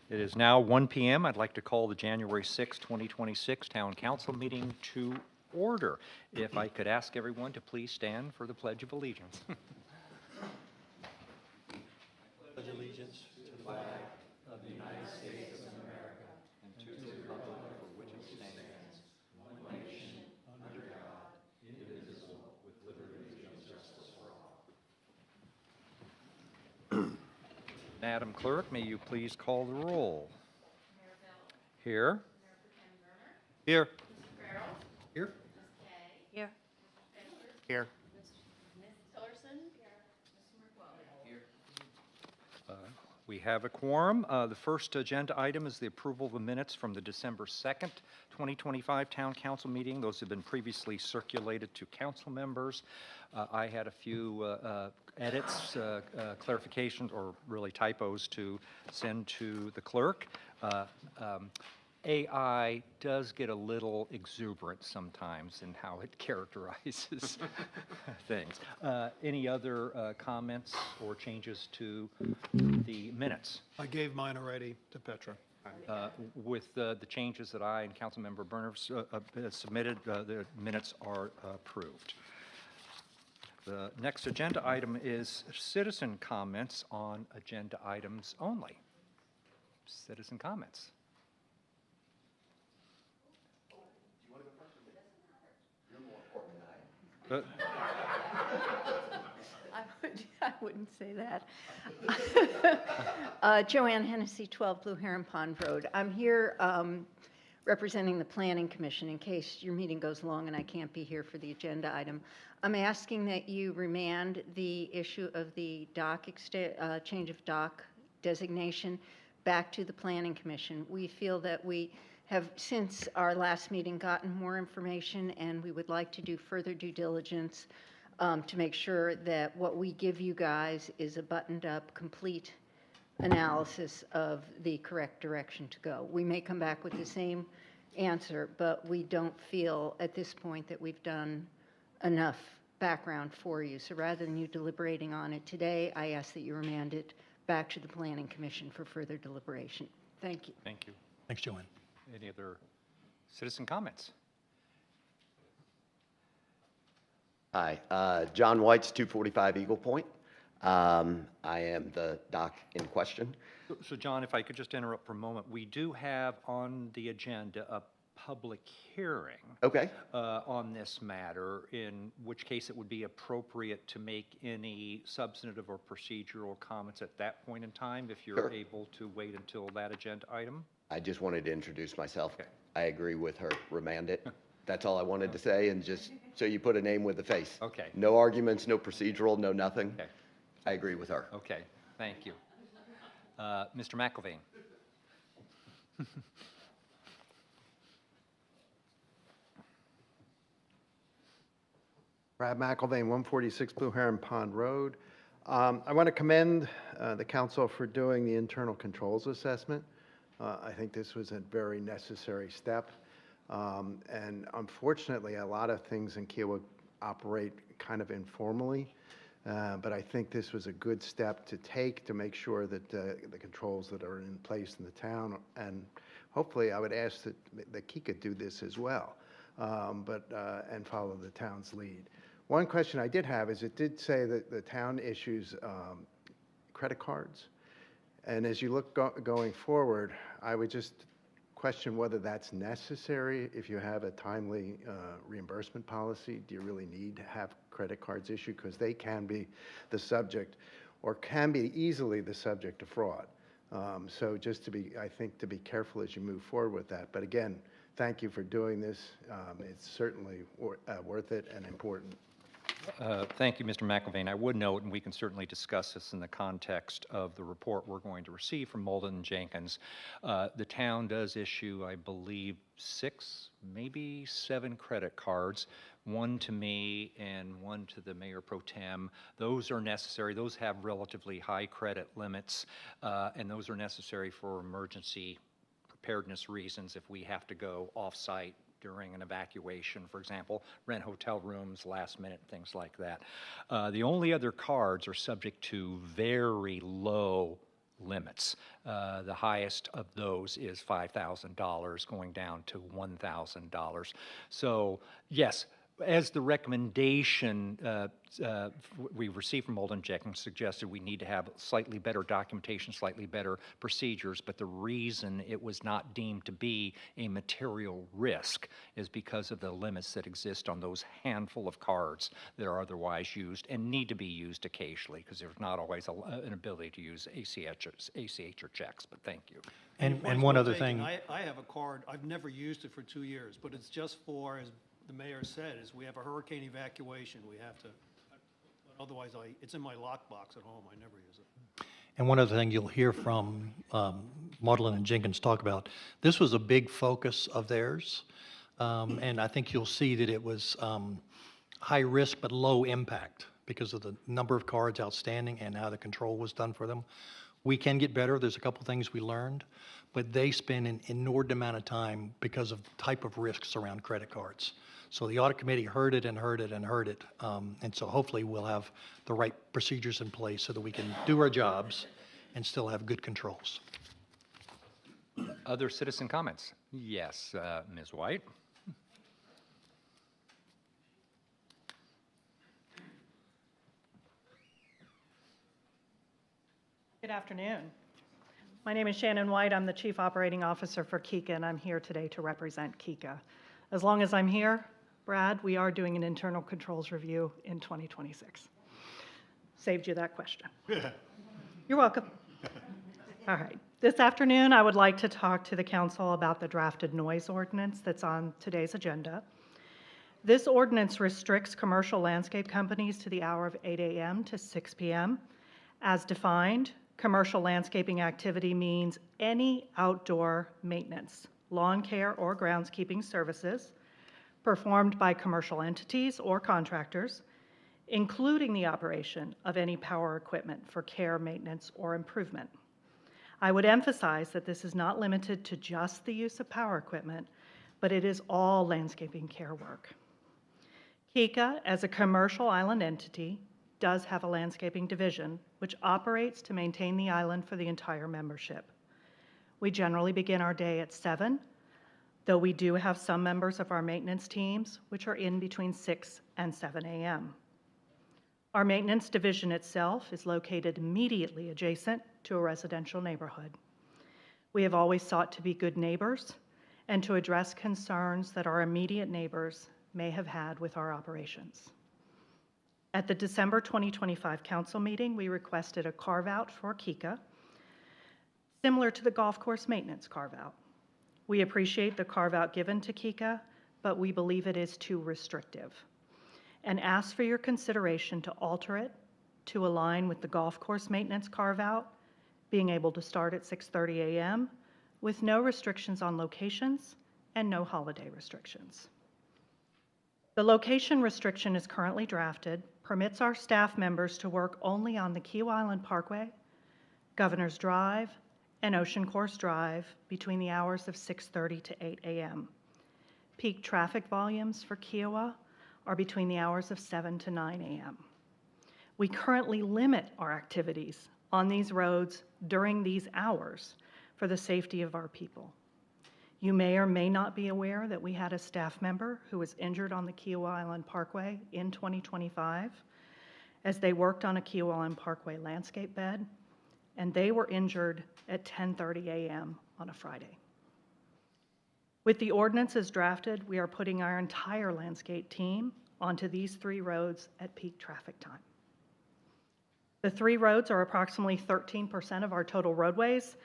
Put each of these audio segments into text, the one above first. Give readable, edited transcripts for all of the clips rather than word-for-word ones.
It is now 1 p.m. I'd like to call the January 6, 2026 Town Council meeting to order. If I could ask everyone to please stand for the Pledge of Allegiance. Pledge allegiance to the flag of the United States of America and to the republic for which it stands, one nation, under God, indivisible, with liberty and justice for all. Madam Clerk, may you please call the roll? Mayor Bell. Here. Mayor Pretend Burner. Here. Mr. Farrell. Here. Ms. Kay. Here. Mr. Spencer. Here. Ms. Tillerson. Here. Mr. McWelly. Here. We have a quorum. The first agenda item is the approval of the minutes from the December 2nd, 2025 Town Council meeting. Those have been previously circulated to council members. I had a few edits, clarifications, or really typos to send to the clerk. AI does get a little exuberant sometimes in how it characterizes things. Any other comments or changes to the minutes? I gave mine already to Petra. With the changes that I and Councilmember Burner submitted, the minutes are approved. The next agenda item is citizen comments on agenda items only. Citizen comments. I wouldn't say that. Joanne Hennessy, 12 Blue Heron Pond Road. I'm here representing the Planning Commission in case your meeting goes long and I can't be here for the agenda item. I'm asking that you remand the issue of the change of dock designation back to the Planning Commission. We feel that we have, since our last meeting, gotten more information, and we would like to do further due diligence to make sure that what we give you guys is a buttoned-up, complete analysis of the correct direction to go. We may come back with the same answer, but we don't feel at this point that we've done enough background for you. So rather than you deliberating on it today, I ask that you remand it back to the Planning Commission for further deliberation. Thank you. Thank you. Thanks, Joanne. Any other citizen comments? Hi, John White's 245 Eagle Point. I am the dock in question. So John, if I could just interrupt for a moment, we do have on the agenda a public hearing Okay. On this matter, in which case it would be appropriate to make any substantive or procedural comments at that point in time if you're Sure. able to wait until that agenda item. I just wanted to introduce myself. Okay. I agree with her. Remand it. That's all I wanted to say, and just so you put a name with a face. Okay. No arguments, no procedural, no nothing. Okay. I agree with her. Okay, thank you. Mr. McElvain. Brad McElvain, 146 Blue Heron Pond Road. I want to commend the council for doing the internal controls assessment. I think this was a very necessary step. And unfortunately, a lot of things in Kiowa operate kind of informally. But I think this was a good step to take to make sure that the controls that are in place in the town, and hopefully I would ask that Kika do this as well, and follow the town's lead. One question I did have is it did say that the town issues credit cards. And as you look going forward, I would just question whether that's necessary. If you have a timely reimbursement policy, do you really need to have credit cards issued? Because they can be the subject, or can be easily the subject of fraud. So just to be, I think, to be careful as you move forward with that. But again, thank you for doing this. It's certainly worth it and important. Thank you, Mr. McElvain. I would note, and we can certainly discuss this in the context of the report we're going to receive from Malden and Jenkins. The town does issue, I believe, 6, maybe 7 credit cards, one to me and one to the Mayor Pro Tem. Those are necessary. Those have relatively high credit limits, and those are necessary for emergency preparedness reasons if we have to go off-site during an evacuation, for example, rent hotel rooms, last minute, things like that. The only other cards are subject to very low limits. The highest of those is $5,000, going down to $1,000. So, yes, as the recommendation we received from Molden Jenkins suggested, we need to have slightly better documentation, slightly better procedures, but the reason it was not deemed to be a material risk is because of the limits that exist on those handful of cards that are otherwise used and need to be used occasionally, because there's not always an ability to use ACH or checks, but thank you. Your And point's one well other taken. thing, I have a card, I've never used it for 2 years, but it's just for, as the mayor said, is we have a hurricane evacuation, we have to, otherwise it's in my lockbox at home, I never use it. and one other thing you'll hear from Maudlin and Jenkins talk about, this was a big focus of theirs. And I think you'll see that it was high risk but low impact because of the number of cards outstanding and how the control was done for them. We can get better. There's a couple things we learned, but they spend an inordinate amount of time because of the type of risks around credit cards. So the audit committee heard it and heard it and heard it. And so hopefully we'll have the right procedures in place so that we can do our jobs and still have good controls. Other citizen comments? Yes, Ms. White? Good afternoon. My name is Shannon White. I'm the Chief Operating Officer for KICA, and I'm here today to represent KICA. As long as I'm here, Brad, we are doing an internal controls review in 2026. Saved you that question. You're welcome. All right. This afternoon, I would like to talk to the council about the drafted noise ordinance that's on today's agenda. This ordinance restricts commercial landscape companies to the hour of 8 a.m. to 6 p.m. As defined, commercial landscaping activity means any outdoor maintenance, lawn care, or groundskeeping services performed by commercial entities or contractors, including the operation of any power equipment for care, maintenance, or improvement. I would emphasize that this is not limited to just the use of power equipment, but it is all landscaping care work. KICA, as a commercial island entity, does have a landscaping division which operates to maintain the island for the entire membership. We generally begin our day at 7, though we do have some members of our maintenance teams which are in between 6 and 7 a.m. Our maintenance division itself is located immediately adjacent to a residential neighborhood. We have always sought to be good neighbors and to address concerns that our immediate neighbors may have had with our operations. At the December 2025 council meeting, we requested a carve-out for KICA, similar to the golf course maintenance carve-out. We appreciate the carve-out given to KICA, but we believe it is too restrictive, and ask for your consideration to alter it to align with the golf course maintenance carve-out, being able to start at 6:30 a.m. with no restrictions on locations and no holiday restrictions. The location restriction is currently drafted, permits our staff members to work only on the Kiowa Island Parkway, Governor's Drive, and Ocean Course Drive between the hours of 6:30 to 8 a.m. Peak traffic volumes for Kiowa are between the hours of 7 to 9 a.m. We currently limit our activities on these roads during these hours for the safety of our people. You may or may not be aware that we had a staff member who was injured on the Kiowa Island Parkway in 2025 as they worked on a Kiowa Island Parkway landscape bed, and they were injured at 10:30 a.m. on a Friday. With the ordinances drafted, we are putting our entire landscape team onto these 3 roads at peak traffic time. The 3 roads are approximately 13% of our total roadways.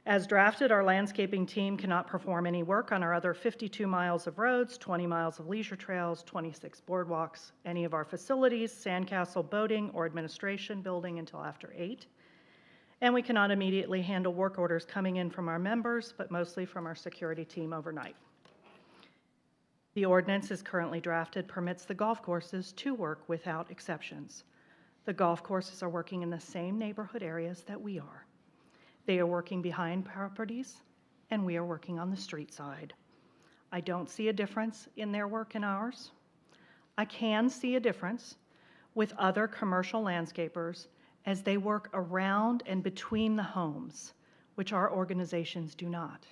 As drafted, our landscaping team cannot perform any work on our other 52 miles of roads, 20 miles of leisure trails, 26 boardwalks, any of our facilities, sandcastle, boating, or administration building until after 8. And we cannot immediately handle work orders coming in from our members, but mostly from our security team overnight. The ordinance is currently drafted permits the golf courses to work without exceptions. The golf courses are working in the same neighborhood areas that we are. They are working behind properties, and we are working on the street side. I don't see a difference in their work and ours. I can see a difference with other commercial landscapers as they work around and between the homes, which our organizations do not.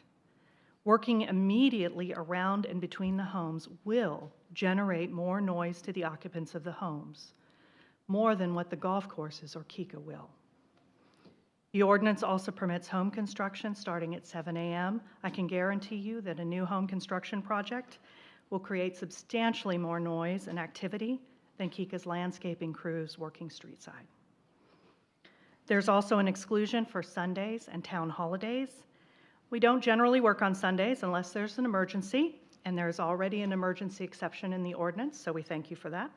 Working immediately around and between the homes will generate more noise to the occupants of the homes, more than what the golf courses or Kika will. The ordinance also permits home construction starting at 7 a.m. I can guarantee you that a new home construction project will create substantially more noise and activity than Kika's landscaping crews working street side. There's also an exclusion for Sundays and town holidays. We don't generally work on Sundays unless there's an emergency, and there's already an emergency exception in the ordinance, so we thank you for that.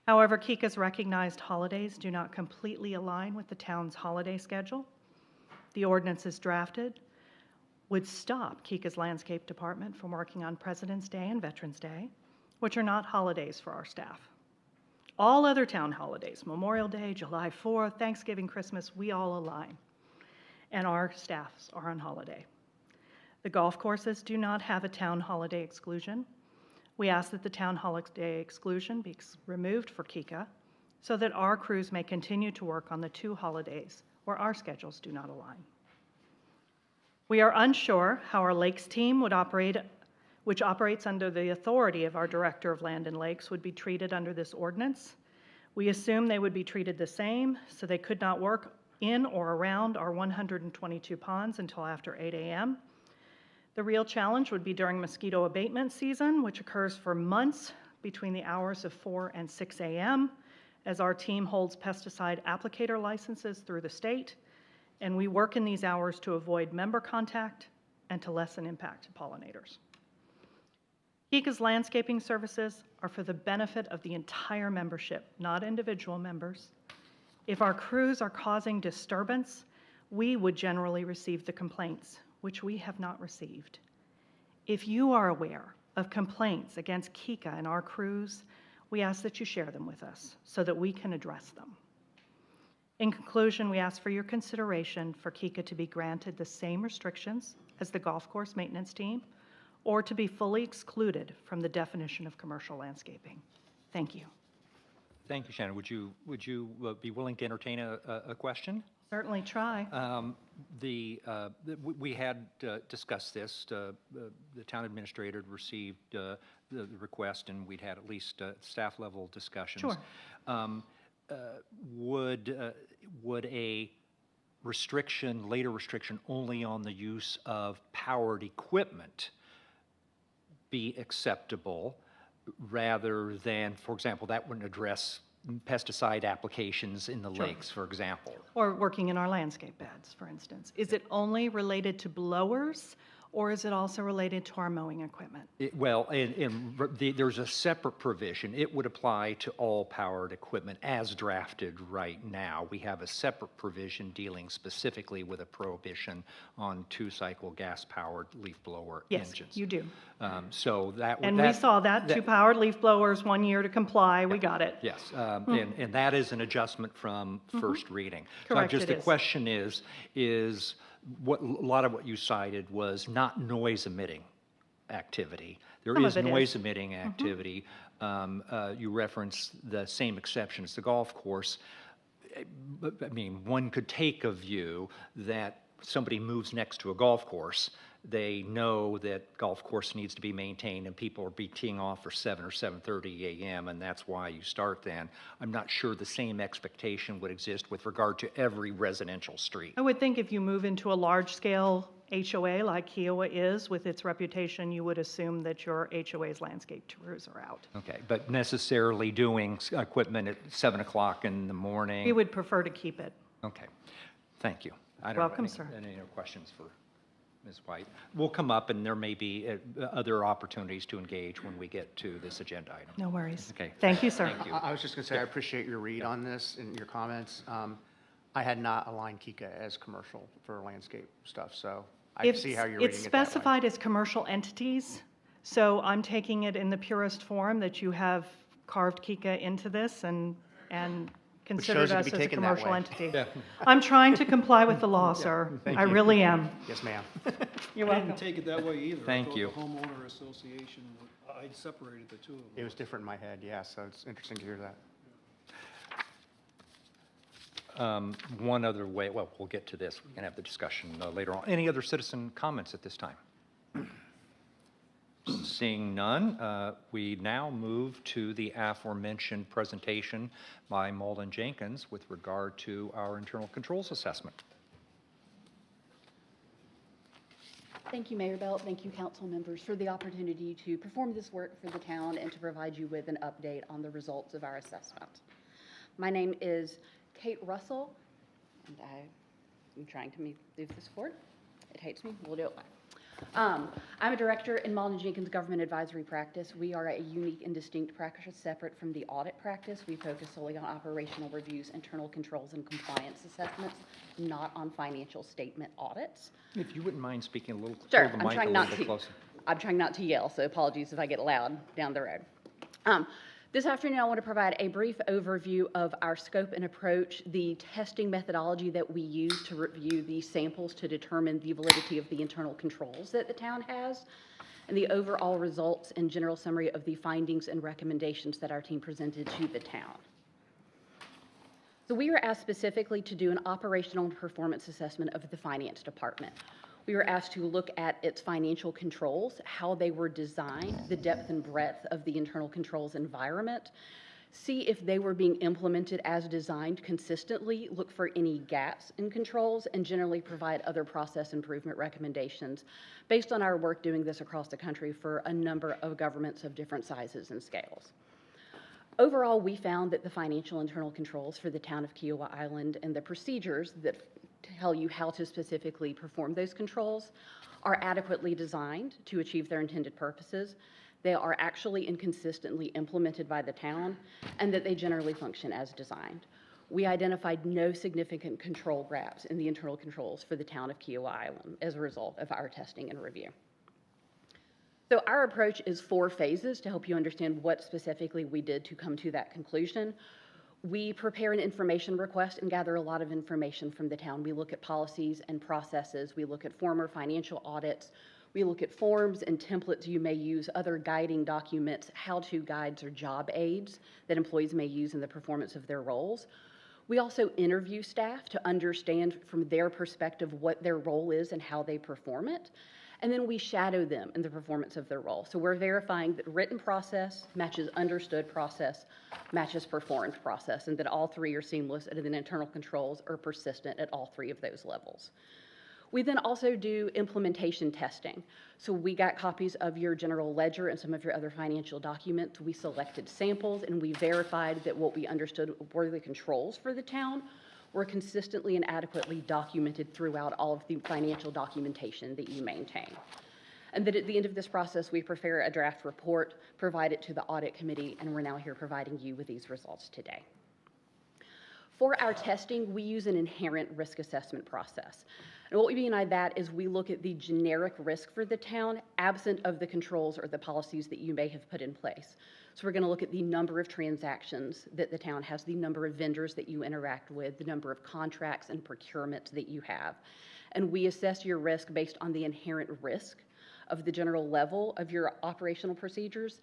However, Kika's recognized holidays do not completely align with the town's holiday schedule. The ordinance as drafted would stop Kika's landscape department from working on President's Day and Veterans Day, which are not holidays for our staff. All other town holidays, Memorial Day, July 4th, Thanksgiving, Christmas, we all align, and our staffs are on holiday. The golf courses do not have a town holiday exclusion. We ask that the town holiday exclusion be removed for Kika so that our crews may continue to work on the 2 holidays where our schedules do not align. We are unsure how our Lakes team would operate, which operates under the authority of our Director of Land and Lakes, would be treated under this ordinance. We assume they would be treated the same, so they could not work in or around our 122 ponds until after 8 a.m. The real challenge would be during mosquito abatement season, which occurs for months between the hours of 4 and 6 a.m., as our team holds pesticide applicator licenses through the state, and we work in these hours to avoid member contact and to lessen impact to pollinators. Kika's landscaping services are for the benefit of the entire membership, not individual members. If our crews are causing disturbance, we would generally receive the complaints, which we have not received. If you are aware of complaints against Kika and our crews, we ask that you share them with us so that we can address them. In conclusion, we ask for your consideration for Kika to be granted the same restrictions as the golf course maintenance team, or to be fully excluded from the definition of commercial landscaping. Thank you. Thank you, Shannon. Would you be willing to entertain a question? Certainly try. We had discussed this. The town administrator had received the request, and we'd had at least staff level discussions. Sure. Would a restriction, later restriction, only on the use of powered equipment be acceptable, rather than, for example, that wouldn't address pesticide applications in the lakes, for example? Or working in our landscape beds, for instance. Is it only related to blowers, or is it also related to our mowing equipment? There's a separate provision. It would apply to all powered equipment as drafted right now. We have a separate provision dealing specifically with a prohibition on 2-cycle gas-powered leaf blower engines. Yes, you do. So that would... And we saw that, 2 powered leaf blowers, 1 year to comply, we got it. Yes, and that is an adjustment from first reading. Correct, So just it the is. question is what, a lot of what you cited was not noise emitting activity. There Some is of it is. noise emitting activity. You referenced the same exception as the golf course. But, I mean, one could take a view that somebody moves next to a golf course, they know that golf course needs to be maintained and people are teeing off for 7 or 7:30 a.m. and that's why you start then. I'm not sure the same expectation would exist with regard to every residential street. I would think if you move into a large-scale HOA like Kiowa is, with its reputation, you would assume that your HOA's landscape crews are out. Okay, but necessarily doing equipment at 7 o'clock in the morning? We would prefer to keep it. Okay, thank you. I don't Welcome, have sir. any other questions for Ms. White? We'll come up and there may be other opportunities to engage when we get to this agenda item. No worries. Okay. Thank you, sir. Thank you. I was just going to say, I appreciate your read on this and your comments. I had not aligned Kika as commercial for landscape stuff, so I see how you're reading it that way. It's specified as commercial entities, so I'm taking it in the purest form that you have carved Kika into this and considered shows it to us be as a taken that commercial way. entity. I'm trying to comply with the law, sir. I really am. Yes, ma'am. You're I welcome. didn't take it that way either. Thank I thought you. the homeowner association, I'd separated the two of them. It was different in my head, yeah, so it's interesting to hear that. One other way, well, we'll get to this. We can have the discussion later on. Any other citizen comments at this time? Seeing none, we now move to the aforementioned presentation by Malden Jenkins with regard to our internal controls assessment. Thank you, Mayor Belt. Thank you, council members, for the opportunity to perform this work for the town and to provide you with an update on the results of our assessment. My name is Kate Russell, and I'm trying to move this forward. It hates me. We'll do it live. I'm a director in Malden Jenkins Government Advisory Practice. We are a unique and distinct practice separate from the audit practice. We focus solely on operational reviews, internal controls, and compliance assessments, not on financial statement audits. If you wouldn't mind speaking a little Sure, the mic a little bit closer. I'm trying not to yell, so apologies if I get loud down the road. This afternoon, I want to provide a brief overview of our scope and approach, the testing methodology that we use to review these samples to determine the validity of the internal controls that the town has, and the overall results and general summary of the findings and recommendations that our team presented to the town. So we were asked specifically to do an operational and performance assessment of the finance department. We were asked to look at its financial controls, how they were designed, the depth and breadth of the internal controls environment, see if they were being implemented as designed consistently, look for any gaps in controls, and generally provide other process improvement recommendations based on our work doing this across the country for a number of governments of different sizes and scales. Overall, we found that the financial internal controls for the town of Kiowa Island and the procedures that tell you how to specifically perform those controls are adequately designed to achieve their intended purposes. They are actually and consistently implemented by the town, and that they generally function as designed. We identified no significant control gaps in the internal controls for the town of Kiowa Island as a result of our testing and review. So our approach is 4 phases to help you understand what specifically we did to come to that conclusion. We prepare an information request and gather a lot of information from the town. We look at policies and processes. We look at former financial audits. We look at forms and templates you may use, other guiding documents, how-to guides or job aids that employees may use in the performance of their roles. We also interview staff to understand from their perspective what their role is and how they perform it. And then we shadow them in the performance of their role. So we're verifying that written process matches understood process, matches performed process, and that all 3 are seamless and then internal controls are persistent at all 3 of those levels. We then also do implementation testing. So we got copies of your general ledger and some of your other financial documents. We selected samples and we verified that what we understood were the controls for the town were consistently and adequately documented throughout all of the financial documentation that you maintain. And that at the end of this process, we prepare a draft report, provide it to the audit committee, and we're now here providing you with these results today. For our testing, we use an inherent risk assessment process. And what we mean by that is we look at the generic risk for the town, absent of the controls or the policies that you may have put in place. So we're going to look at the number of transactions that the town has, the number of vendors that you interact with, the number of contracts and procurements that you have. And we assess your risk based on the inherent risk of the general level of your operational procedures,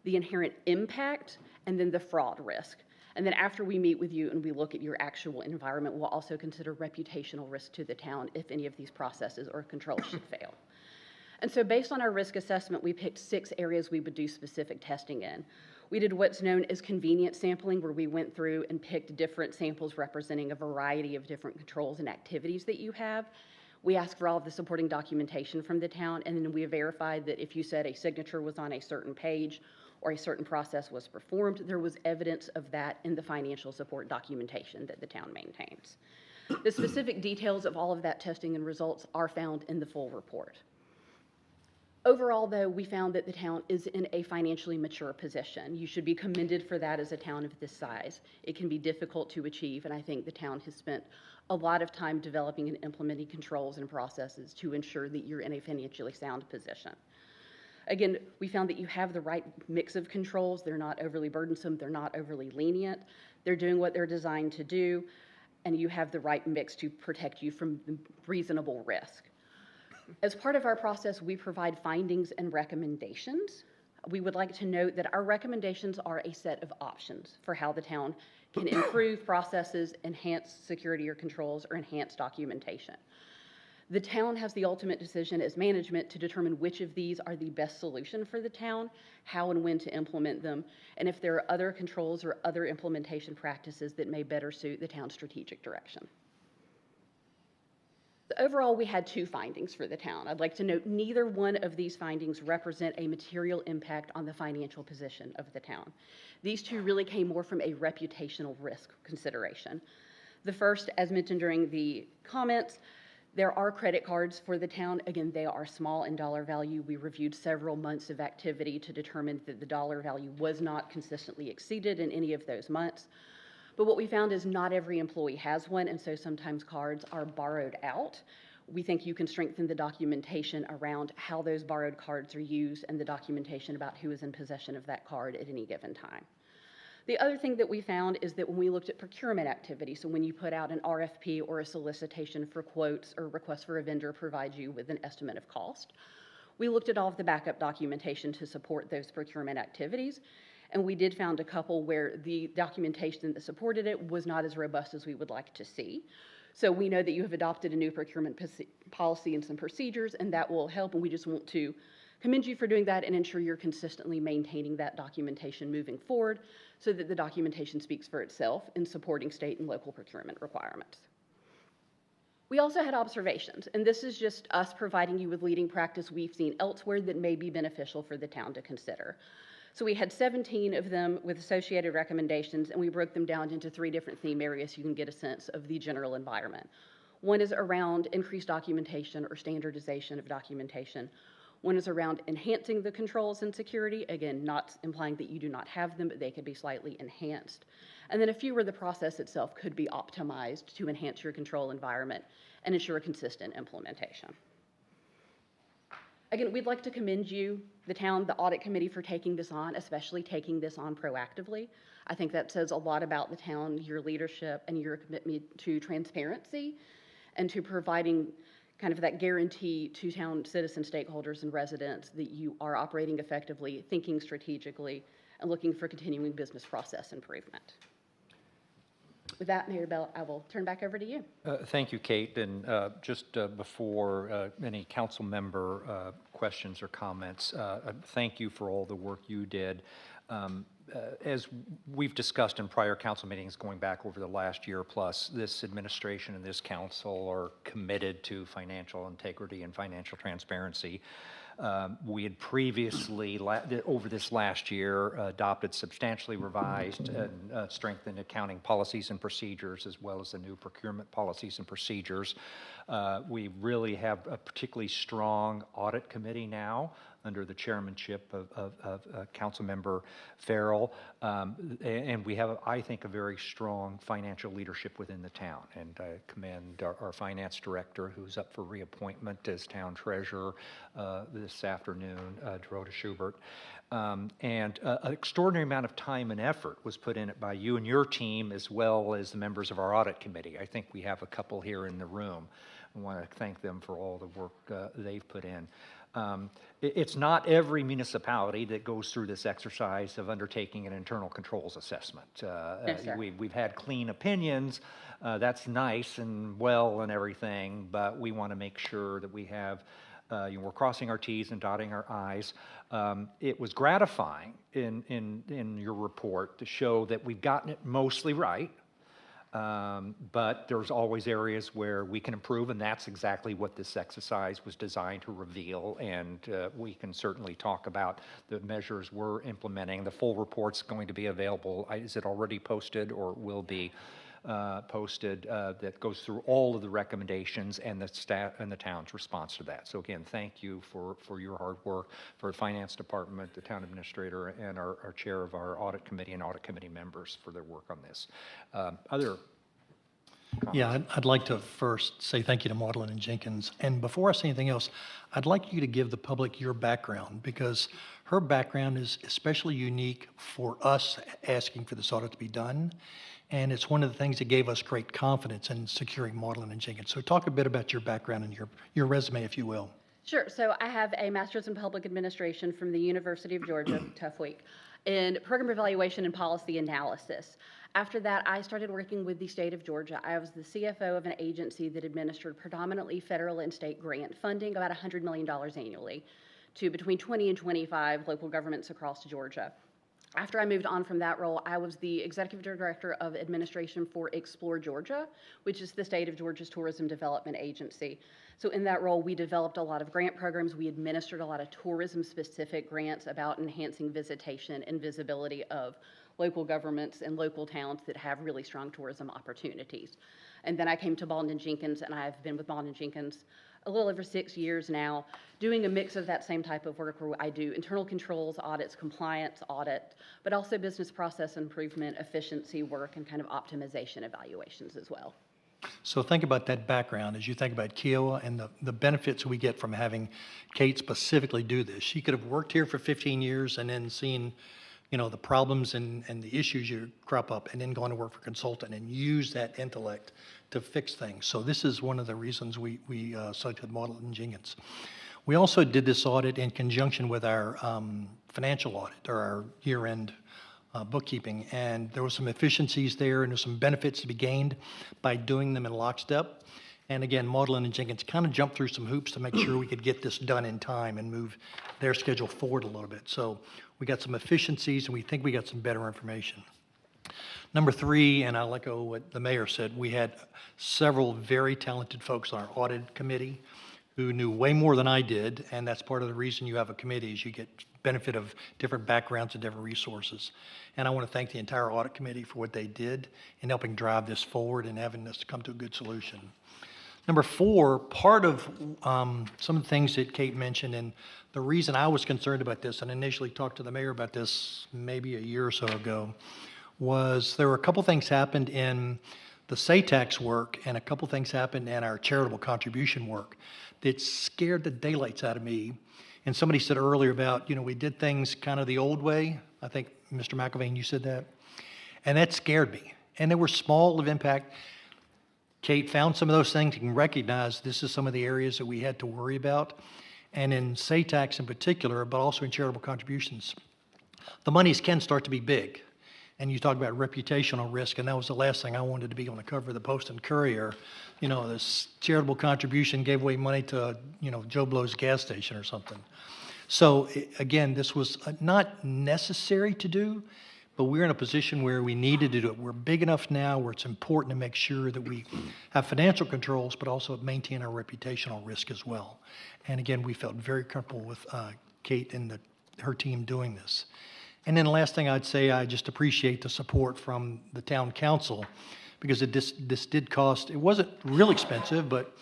the inherent impact, and then the fraud risk. And then after we meet with you and we look at your actual environment, we'll also consider reputational risk to the town if any of these processes or controls should fail. And so based on our risk assessment, we picked 6 areas we would do specific testing in. We did what's known as convenience sampling, where we went through and picked different samples representing a variety of different controls and activities that you have. We asked for all of the supporting documentation from the town, and then we verified that if you said a signature was on a certain page or a certain process was performed, there was evidence of that in the financial support documentation that the town maintains. The specific details of all of that testing and results are found in the full report. Overall, though, we found that the town is in a financially mature position. You should be commended for that as a town of this size. It can be difficult to achieve, and I think the town has spent a lot of time developing and implementing controls and processes to ensure that you're in a financially sound position. Again, we found that you have the right mix of controls. They're not overly burdensome. They're not overly lenient. They're doing what they're designed to do, and you have the right mix to protect you from reasonable risk. As part of our process, we provide findings and recommendations. We would like to note that our recommendations are a set of options for how the town can improve processes, enhance security or controls, or enhance documentation. The town has the ultimate decision as management to determine which of these are the best solution for the town, how and when to implement them, and if there are other controls or other implementation practices that may better suit the town's strategic direction. So overall, we had 2 findings for the town. I'd like to note neither one of these findings represent a material impact on the financial position of the town. These 2 really came more from a reputational risk consideration. The first, as mentioned during the comments, there are credit cards for the town. Again, they are small in dollar value. We reviewed several months of activity to determine that the dollar value was not consistently exceeded in any of those months. But what we found is not every employee has one, and so sometimes cards are borrowed out. We think you can strengthen the documentation around how those borrowed cards are used and the documentation about who is in possession of that card at any given time. The other thing that we found is that when we looked at procurement activity, so when you put out an RFP or a solicitation for quotes or request for a vendor provides you with an estimate of cost, we looked at all of the backup documentation to support those procurement activities, and we did found a couple where the documentation that supported it was not as robust as we would like to see. So we know that you have adopted a new procurement policy and some procedures, and that will help, and we just want to commend you for doing that and ensure you're consistently maintaining that documentation moving forward so that the documentation speaks for itself in supporting state and local procurement requirements. We also had observations, and this is just us providing you with leading practice we've seen elsewhere that may be beneficial for the town to consider. So we had 17 of them with associated recommendations, and we broke them down into 3 different theme areas so you can get a sense of the general environment. One is around increased documentation or standardization of documentation. One is around enhancing the controls and security, again, not implying that you do not have them, but they could be slightly enhanced. And then a few where the process itself could be optimized to enhance your control environment and ensure a consistent implementation. Again, we'd like to commend you, the town, the audit committee, for taking this on, especially taking this on proactively. I think that says a lot about the town, your leadership, and your commitment to transparency and to providing kind of that guarantee to town citizen stakeholders and residents that you are operating effectively, thinking strategically, and looking for continuing business process improvement. With that, Mayor Bell, I will turn back over to you. Thank you, Kate. And just before any council member questions or comments, thank you for all the work you did. As we've discussed in prior council meetings going back over the last year plus, this administration and this council are committed to financial integrity and financial transparency. We had previously, over this last year, adopted substantially revised and strengthened accounting policies and procedures, as well as the new procurement policies and procedures. We really have a particularly strong audit committee now under the chairmanship of Councilmember Farrell. And we have, I think, a very strong financial leadership within the town. And I commend our finance director, who's up for reappointment as town treasurer this afternoon, Dorota Schubert. And an extraordinary amount of time and effort was put in it by you and your team, as well as the members of our audit committee. I think we have a couple here in the room. I want to thank them for all the work they've put in. It's not every municipality that goes through this exercise of undertaking an internal controls assessment. Yes, sir. We've had clean opinions. That's nice and well and everything, but we want to make sure that we have, we're crossing our T's and dotting our I's. It was gratifying in your report to show that we've gotten it mostly right. But there's always areas where we can improve, and that's exactly what this exercise was designed to reveal. And we can certainly talk about the measures we're implementing. The full report's going to be available. Is it already posted or will be posted? That goes through all of the recommendations and the staff and the town's response to that. So again, thank you for your hard work, for the finance department, the town administrator, and our chair of our audit committee and audit committee members for their work on this. Other comments? Yeah, I'd like to first say thank you to Maudlin and Jenkins. And before I say anything else, I'd like you to give the public your background, because her background is especially unique for us asking for this audit to be done. And it's one of the things that gave us great confidence in securing Maudlin and Jenkins. So talk a bit about your background and your resume, if you will. Sure. So I have a master's in public administration from the University of Georgia, tough week, in program evaluation and policy analysis. After that, I started working with the state of Georgia. I was the CFO of an agency that administered predominantly federal and state grant funding, about $100 million annually, to between 20 and 25 local governments across Georgia. After I moved on from that role, I was the executive director of administration for Explore Georgia, which is the state of Georgia's tourism development agency. So in that role, we developed a lot of grant programs. We administered a lot of tourism-specific grants about enhancing visitation and visibility of local governments and local towns that have really strong tourism opportunities. And then I came to Baldwin Jenkins, and I've been with Baldwin Jenkins a little over 6 years now, doing a mix of that same type of work where I do internal controls audits, compliance audit, but also business process improvement, efficiency work, and kind of optimization evaluations as well. So think about that background as you think about Kiowa and the benefits we get from having Kate specifically do this. She could have worked here for 15 years and then seen, you know, the problems and the issues you crop up, and then going to work for a consultant and use that intellect to fix things. So this is one of the reasons we selected Baldwin Jenkins. We also did this audit in conjunction with our financial audit, or our year-end bookkeeping, and there were some efficiencies there, and there's some benefits to be gained by doing them in lockstep. And again, Maudlin and Jenkins kind of jumped through some hoops to make sure we could get this done in time and move their schedule forward a little bit. So we got some efficiencies, and we think we got some better information. Number three, and I'll echo what the mayor said, we had several very talented folks on our audit committee who knew way more than I did, and that's part of the reason you have a committee, is you get benefit of different backgrounds and different resources. And I want to thank the entire audit committee for what they did in helping drive this forward and having us come to a good solution. Number four, part of some of the things that Kate mentioned, and the reason I was concerned about this and initially talked to the mayor about this maybe a year or so ago, was there were a couple things happened in the SATAX work and a couple things happened in our charitable contribution work that scared the daylights out of me. And somebody said earlier about, you know, we did things kind of the old way. I think, Mr. McIlvain, you said that. And that scared me. And they were small of impact. Kate found some of those things and recognized this is some of the areas that we had to worry about. And in SATAX in particular, but also in charitable contributions, the monies can start to be big. And you talk about reputational risk, and that was the last thing I wanted to be on the cover of the Post and Courier. You know, this charitable contribution gave away money to, you know, Joe Blow's gas station or something. So again, this was not necessary to do, but we're in a position where we needed to do it. We're big enough now where it's important to make sure that we have financial controls, but also maintain our reputational risk as well. And again, we felt very comfortable with Kate and her team doing this. And then the last thing I'd say, I just appreciate the support from the town council, because this did cost, it wasn't real expensive, but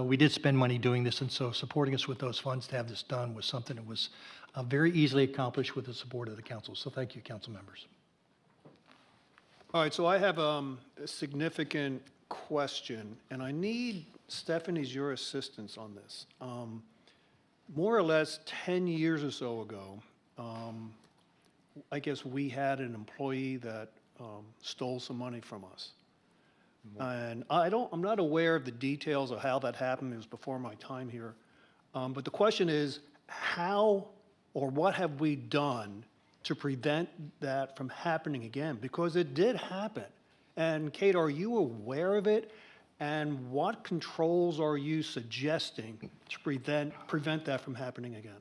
we did spend money doing this, and so supporting us with those funds to have this done was something that was very easily accomplished with the support of the council. So thank you, council members. All right, so I have a significant question, and I need Stephanie's, your assistance on this. More or less 10 years or so ago, I guess we had an employee that stole some money from us. And I'm not aware of the details of how that happened. It was before my time here. But the question is, how or what have we done to prevent that from happening again? Because it did happen. And Kate, are you aware of it? And what controls are you suggesting to prevent that from happening again?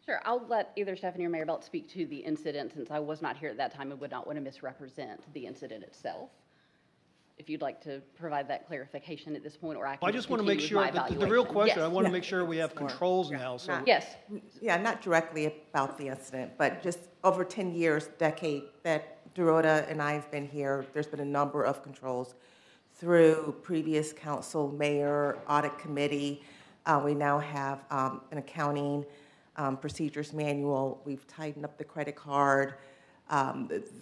Sure, I'll let either Stephanie or Mayor Belt speak to the incident, since I was not here at that time and would not want to misrepresent the incident itself. If you'd like to provide that clarification at this point, or I can I just want to make continue with sure, my the real evaluation. question, I Yes. want to make sure we have controls now, so. Yes, Yeah, not directly about the incident, but just over 10 years, decade that Dorota and I have been here, there's been a number of controls through previous council, mayor, audit committee. We now have an accounting procedures manual. We've tightened up the credit card.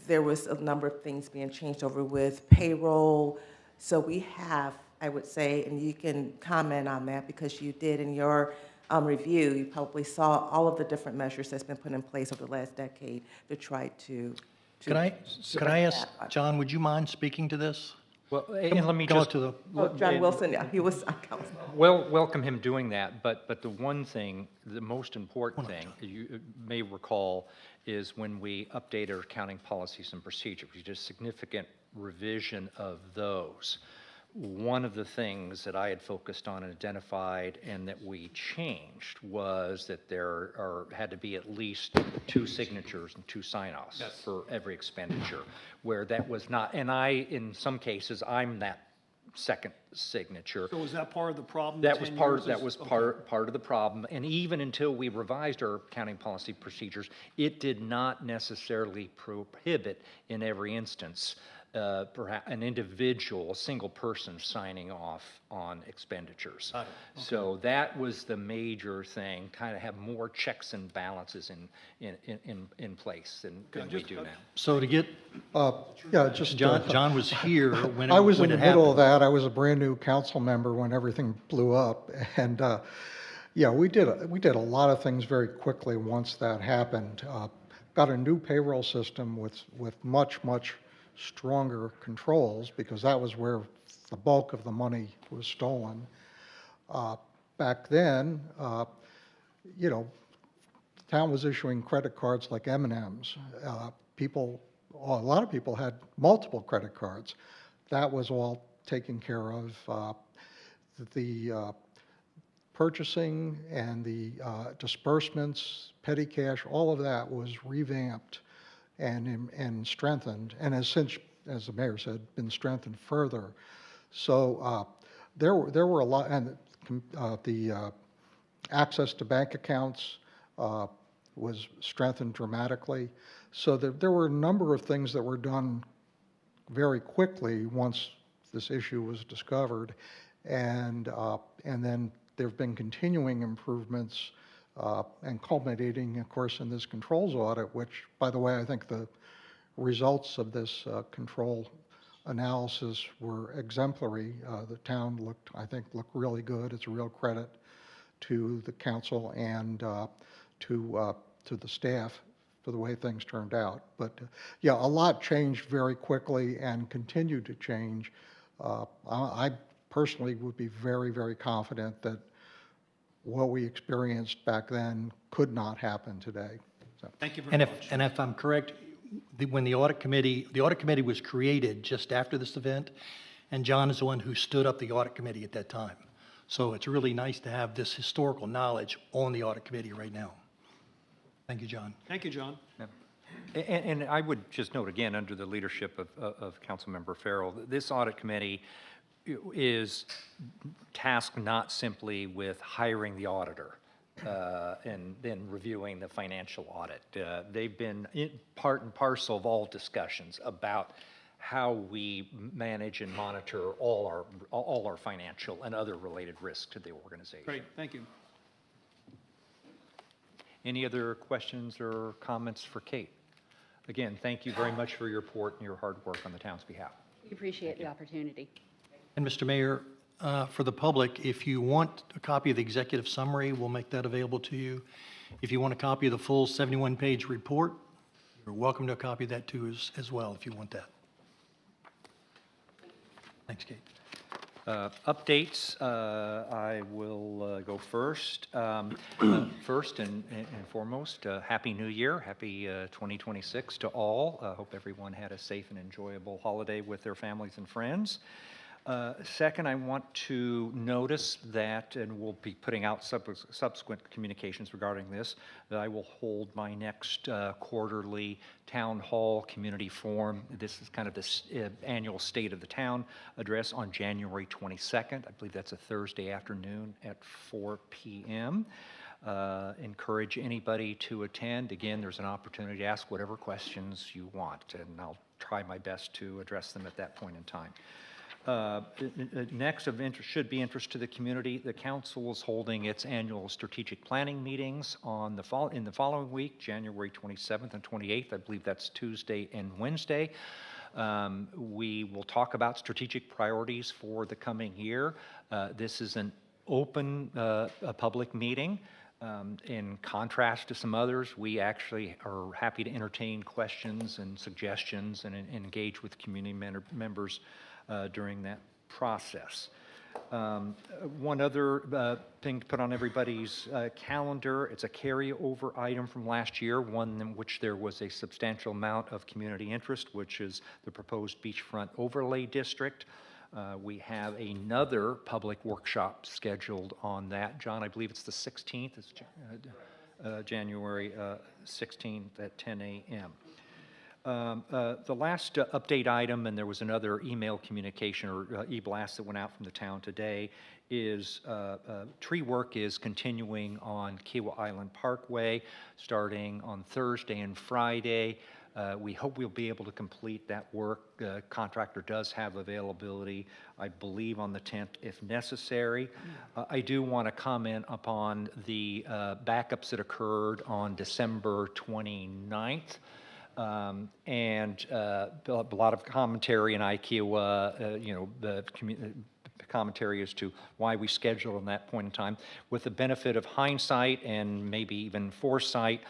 There was a number of things being changed over with payroll. So we have, I would say, and you can comment on that because you did in your review, you probably saw all of the different measures that's been put in place over the last decade to try to. Could I ask, John, would you mind speaking to this? Well, and let me Go just, to the, Oh, John Wilson, yeah, he was on council. welcome him doing that, but the one thing, the most important thing, you may recall, is when we updated our accounting policies and procedures, we did a significant revision of those. One of the things that I had focused on and identified and that we changed was that had to be at least 2 signatures and 2 sign-offs for every expenditure, where that was not, and in some cases, I'm that second signature. So was that part of the problem? That was 10 part, years that is- was okay. part of the problem, and even until we revised our accounting policy procedures, it did not necessarily prohibit in every instance perhaps an individual, a single person signing off on expenditures. So that was the major thing, kind of have more checks and balances in place than we do now. so to get, Yeah, just, John was here when it I was in when the it middle of happened. that. I was a brand-new council member when everything blew up. And, yeah, we did a lot of things very quickly once that happened. Got a new payroll system with much stronger controls, because that was where the bulk of the money was stolen. Back then, you know, the town was issuing credit cards like M&Ms. A lot of people had multiple credit cards. That was all taken care of. The purchasing and the disbursements, petty cash, all of that was revamped and strengthened, and has since, as the mayor said, been strengthened further. So there were a lot, and the access to bank accounts was strengthened dramatically. So there were a number of things that were done very quickly once this issue was discovered, and then there have been continuing improvements and culminating, of course, in this controls audit, which, by the way, I think the results of this control analysis were exemplary. The town looked really good. It's a real credit to the council and to the staff for the way things turned out. But yeah, a lot changed very quickly and continued to change. I personally would be very confident that what we experienced back then could not happen today. So. Thank you very And much. if I'm correct, when the audit committee was created just after this event, and John is the one who stood up the audit committee at that time. So it's really nice to have this historical knowledge on the audit committee right now. Thank you, John. Thank you, John. And I would just note again, under the leadership of Councilmember Farrell, this audit committee is tasked not simply with hiring the auditor and then reviewing the financial audit. They've been part and parcel of all discussions about how we manage and monitor all our financial and other related risks to the organization. Great, thank you. Any other questions or comments for Kate? Again, thank you very much for your report and your hard work on the town's behalf. We appreciate the opportunity. And Mr. Mayor, for the public, if you want a copy of the executive summary, we'll make that available to you. If you want a copy of the full 71-page report, you're welcome to a copy of that too as well, if you want that. Thanks, Kate. Updates, I will go first. First and foremost, Happy New Year, happy 2026 to all. Hope everyone had a safe and enjoyable holiday with their families and friends. Second, I want to notice that, and we'll be putting out subsequent communications regarding this, that I will hold my next quarterly town hall community forum. This is kind of this annual State of the Town address on January 22nd. I believe that's a Thursday afternoon at 4 p.m. Encourage anybody to attend. Again, there's an opportunity to ask whatever questions you want, and I'll try my best to address them at that point in time. Next of interest, should be interest to the community, the council is holding its annual strategic planning meetings in the following week, January 27th and 28th. I believe that's Tuesday and Wednesday. We will talk about strategic priorities for the coming year. This is an open public meeting. In contrast to some others, we actually are happy to entertain questions and suggestions and engage with community members during that process. One other thing to put on everybody's calendar, it's a carryover item from last year, one in which there was a substantial amount of community interest, which is the proposed beachfront overlay district. We have another public workshop scheduled on that. John, I believe it's the 16th, it's January 16th at 10 a.m. The last update item, and there was another email communication or e-blast that went out from the town today, is tree work is continuing on Kiowa Island Parkway, starting on Thursday and Friday. We hope we'll be able to complete that work. The contractor does have availability, I believe, on the 10th if necessary. I do want to comment upon the backups that occurred on December 29th. And a lot of commentary in Iowa, the commentary as to why we scheduled on that point in time. With the benefit of hindsight and maybe even foresight,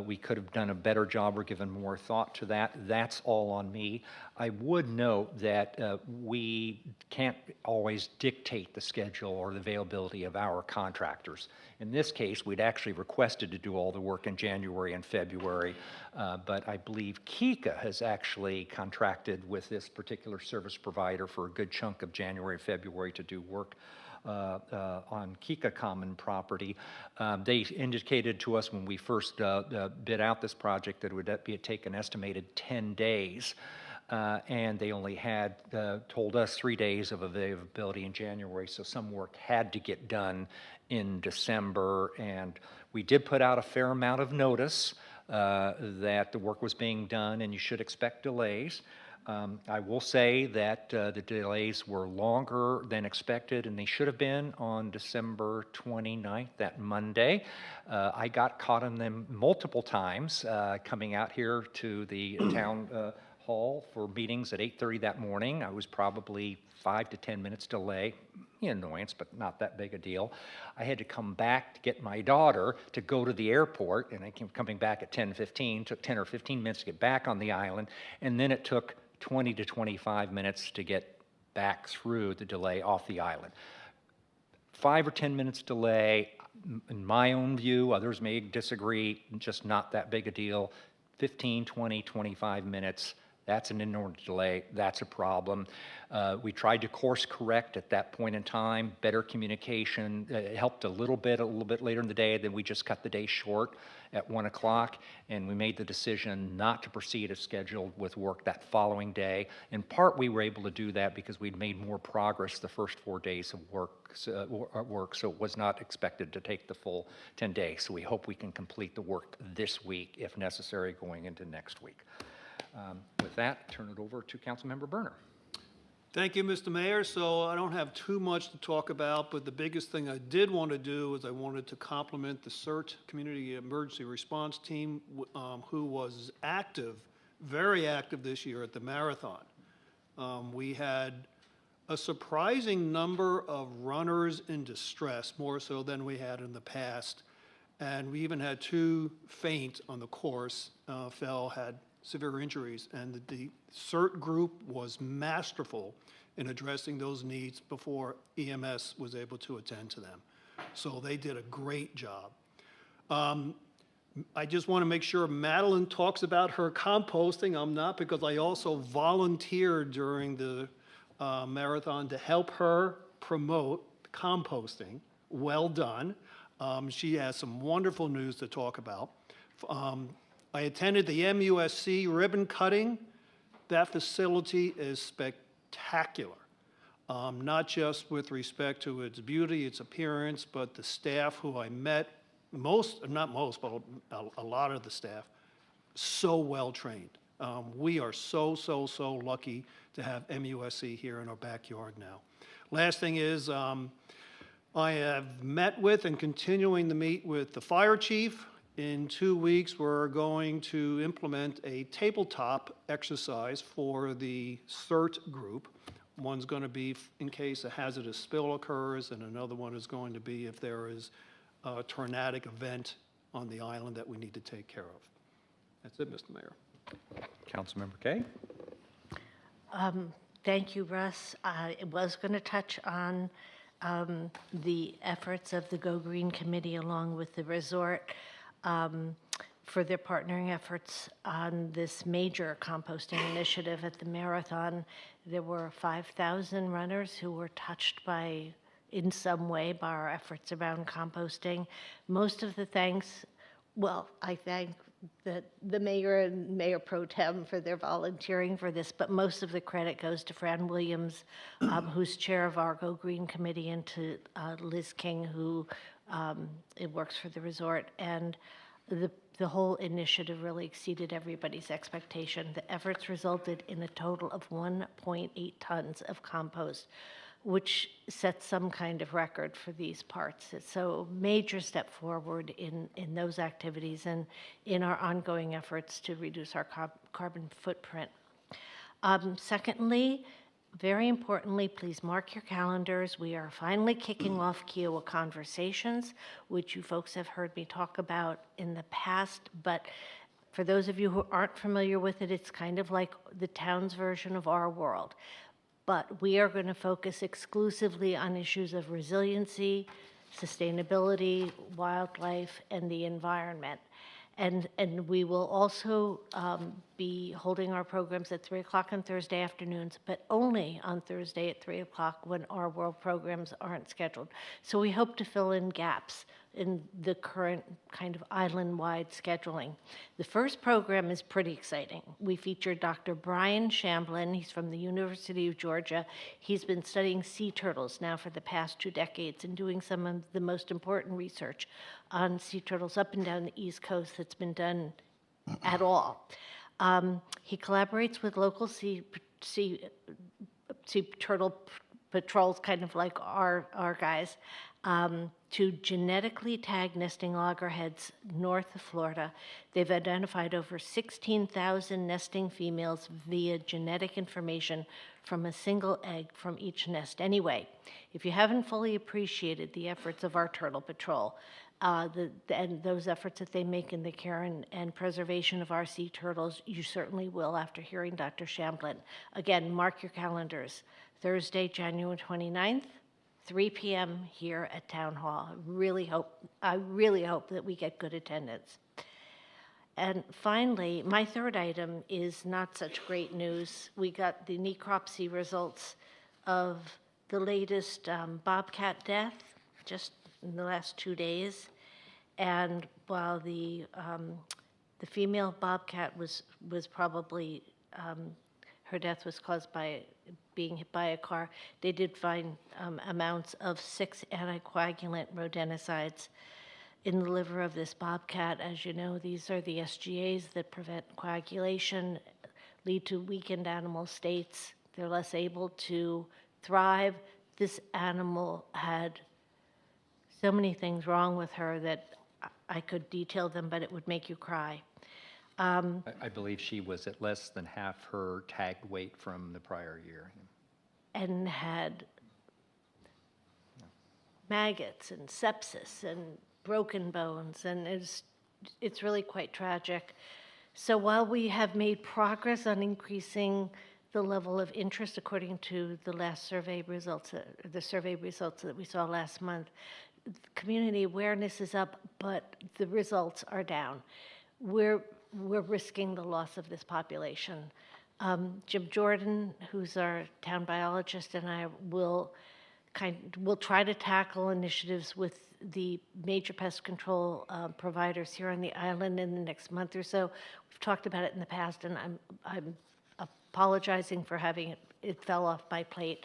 we could have done a better job or given more thought to that. That's all on me. I would note that we can't always dictate the schedule or the availability of our contractors. In this case, we'd actually requested to do all the work in January and February, but I believe KICA has actually contracted with this particular service provider for a good chunk of January, February to do work on KICA common property. They indicated to us when we first bid out this project that it would take an estimated 10 days. And they only had told us 3 days of availability in January, so some work had to get done in December. And we did put out a fair amount of notice that the work was being done and you should expect delays. I will say that the delays were longer than expected, and they should have been on December 29th, that Monday. I got caught in them multiple times coming out here to the town hall for meetings at 8:30 that morning. I was probably 5 to 10 minutes delay. Annoyance, but not that big a deal. I had to come back to get my daughter to go to the airport, and I came coming back at 10:15. Took 10 or 15 minutes to get back on the island, and then it took 20 to 25 minutes to get back through the delay off the island. 5 or 10 minutes delay, in my own view, others may disagree, just not that big a deal. 15, 20, 25 minutes, that's an inordinate delay, that's a problem. We tried to course correct at that point in time, better communication. It helped a little bit later in the day, then we just cut the day short at 1 o'clock, and we made the decision not to proceed as scheduled with work that following day. In part, we were able to do that because we'd made more progress the first 4 days of work, so it was not expected to take the full 10 days. So we hope we can complete the work this week, if necessary, going into next week. With that, turn it over to Councilmember Berner. Thank you, Mr. Mayor. So I don't have too much to talk about, but the biggest thing I did want to do is I wanted to compliment the CERT Community Emergency Response Team, who was active, very active this year at the marathon. We had a surprising number of runners in distress, more so than we had in the past. And we even had 2 faint on the course, had severe injuries, and the CERT group was masterful in addressing those needs before EMS was able to attend to them. So they did a great job. I just want to make sure Madeline talks about her composting. I'm not, because I also volunteered during the marathon to help her promote composting. Well done. She has some wonderful news to talk about. I attended the MUSC ribbon cutting. That facility is spectacular, not just with respect to its beauty, its appearance, but the staff who I met, not most, but a lot of the staff, so well trained. We are so lucky to have MUSC here in our backyard now. Last thing is, I have met with and continuing to meet with the fire chief. In 2 weeks, we're going to implement a tabletop exercise for the CERT group. One's going to be in case a hazardous spill occurs, and another one is going to be if there is a tornadic event on the island that we need to take care of. That's it, Mr. Mayor. Councilmember Kay. Thank you, Russ. I was going to touch on the efforts of the Go Green Committee along with the resort for their partnering efforts on this major composting initiative at the marathon. There were 5,000 runners who were touched by, in some way, by our efforts around composting. Most of the thanks, well, I thank the mayor and Mayor Pro Tem for their volunteering for this, but most of the credit goes to Fran Williams, who's chair of our Go Green Committee, and to Liz King, who it works for the resort. And the whole initiative really exceeded everybody's expectation. The efforts resulted in a total of 1.8 tons of compost, which sets some kind of record for these parts. So major step forward in those activities and in our ongoing efforts to reduce our carbon footprint. Secondly, very importantly, please mark your calendars. We are finally kicking off Kiowa Conversations, which you folks have heard me talk about in the past, but for those of you who aren't familiar with it, it's kind of like the town's version of Our World. But we are going to focus exclusively on issues of resiliency, sustainability, wildlife, and the environment. And we will also be holding our programs at 3 o'clock on Thursday afternoons, but only on Thursday at 3 o'clock when our world programs aren't scheduled. So we hope to fill in gaps in the current kind of island-wide scheduling. The first program is pretty exciting. We featured Dr. Brian Shamblin. He's from the University of Georgia. He's been studying sea turtles now for the past 2 decades and doing some of the most important research on sea turtles up and down the East Coast that's been done at all. He collaborates with local sea turtle patrols, kind of like our guys, to genetically tag nesting loggerheads north of Florida. They've identified over 16,000 nesting females via genetic information from a single egg from each nest. Anyway, if you haven't fully appreciated the efforts of our Turtle Patrol, and those efforts that they make in the care and preservation of our sea turtles, you certainly will after hearing Dr. Shamblin. Again, mark your calendars. Thursday, January 29th, 3 p.m. here at Town Hall. I really hope that we get good attendance. And finally, my third item is not such great news. We got the necropsy results of the latest bobcat death just in the last 2 days. And while the female bobcat was probably, her death was caused by being hit by a car, they did find amounts of 6 anticoagulant rodenticides in the liver of this bobcat. As you know, these are the SGAs that prevent coagulation, lead to weakened animal states. They're less able to thrive. This animal had so many things wrong with her that I could detail them, but it would make you cry. I believe she was at less than half her tagged weight from the prior year. And had maggots and sepsis and broken bones, and it's really quite tragic. So while we have made progress on increasing the level of interest according to the last survey results, the survey results that we saw last month, community awareness is up, but the results are down. We're risking the loss of this population. Jim Jordan, who's our town biologist, and I will try to tackle initiatives with the major pest control providers here on the island in the next month or so. We've talked about it in the past, and I'm apologizing for having it fell off my plate.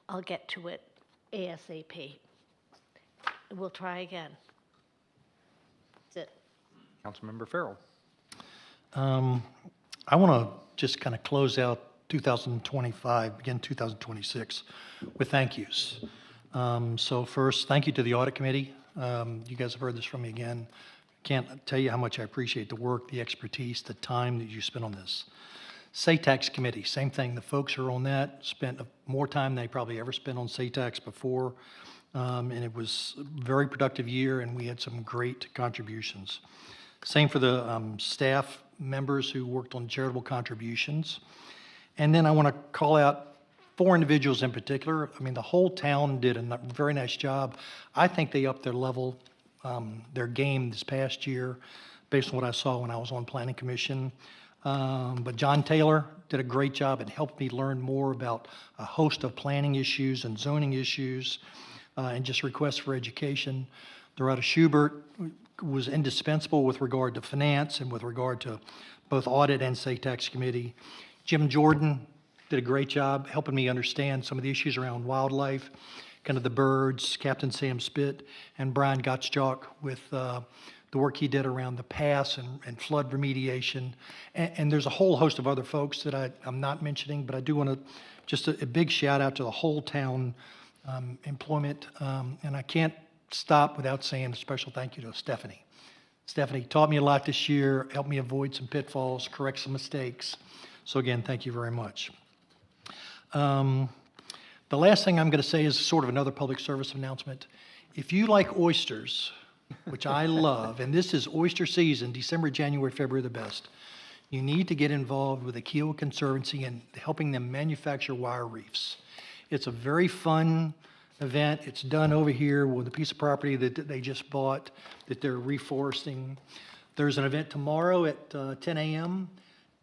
I'll get to it ASAP. We'll try again. That's it. Councilmember Farrell. I want to just kind of close out 2025, begin 2026 with thank yous. So first, thank you to the Audit Committee. You guys have heard this from me again. Can't tell you how much I appreciate the work, the expertise, the time that you spent on this. SATAX Committee, same thing. The folks who are on that spent more time than they probably ever spent on SATAX before. And it was a very productive year, and we had some great contributions. Same for the staff members who worked on charitable contributions. And then I want to call out 4 individuals in particular. I mean, the whole town did a very nice job. I think they upped their level, their game this past year, based on what I saw when I was on Planning Commission. But John Taylor did a great job and helped me learn more about a host of planning issues and zoning issues, and just requests for education. Doretta Schubert was indispensable with regard to finance and with regard to both audit and state tax committee. Jim Jordan did a great job helping me understand some of the issues around wildlife, kind of the birds, Captain Sam Spit, and Brian Gottschalk with the work he did around the pass and flood remediation. And there's a whole host of other folks that I'm not mentioning, but I do want to just a big shout out to the whole town employment. And I can't stop without saying a special thank you to Stephanie. Stephanie taught me a lot this year, helped me avoid some pitfalls, correct some mistakes. So again, thank you very much. The last thing I'm going to say is sort of another public service announcement. If you like oysters, which I love, and this is oyster season, December, January, February, the best, you need to get involved with the Kiowa Conservancy and helping them manufacture wire reefs. It's a very fun event. It's done over here with a piece of property that they just bought that they're reforesting. There's an event tomorrow at 10 a.m.,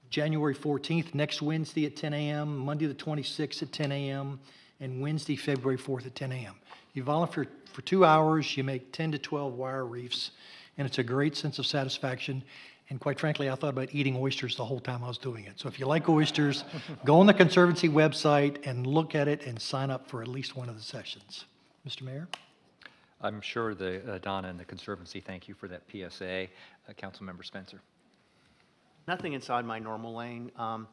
January 14th, next Wednesday at 10 a.m., Monday the 26th at 10 a.m., and Wednesday, February 4th at 10 a.m. You volunteer for 2 hours, you make 10 to 12 wire reefs, and it's a great sense of satisfaction. And quite frankly, I thought about eating oysters the whole time I was doing it. So if you like oysters, go on the Conservancy website and look at it and sign up for at least one of the sessions. Mr. Mayor? I'm sure Donna and the Conservancy thank you for that PSA. Councilmember Spencer. Nothing inside my normal lane. I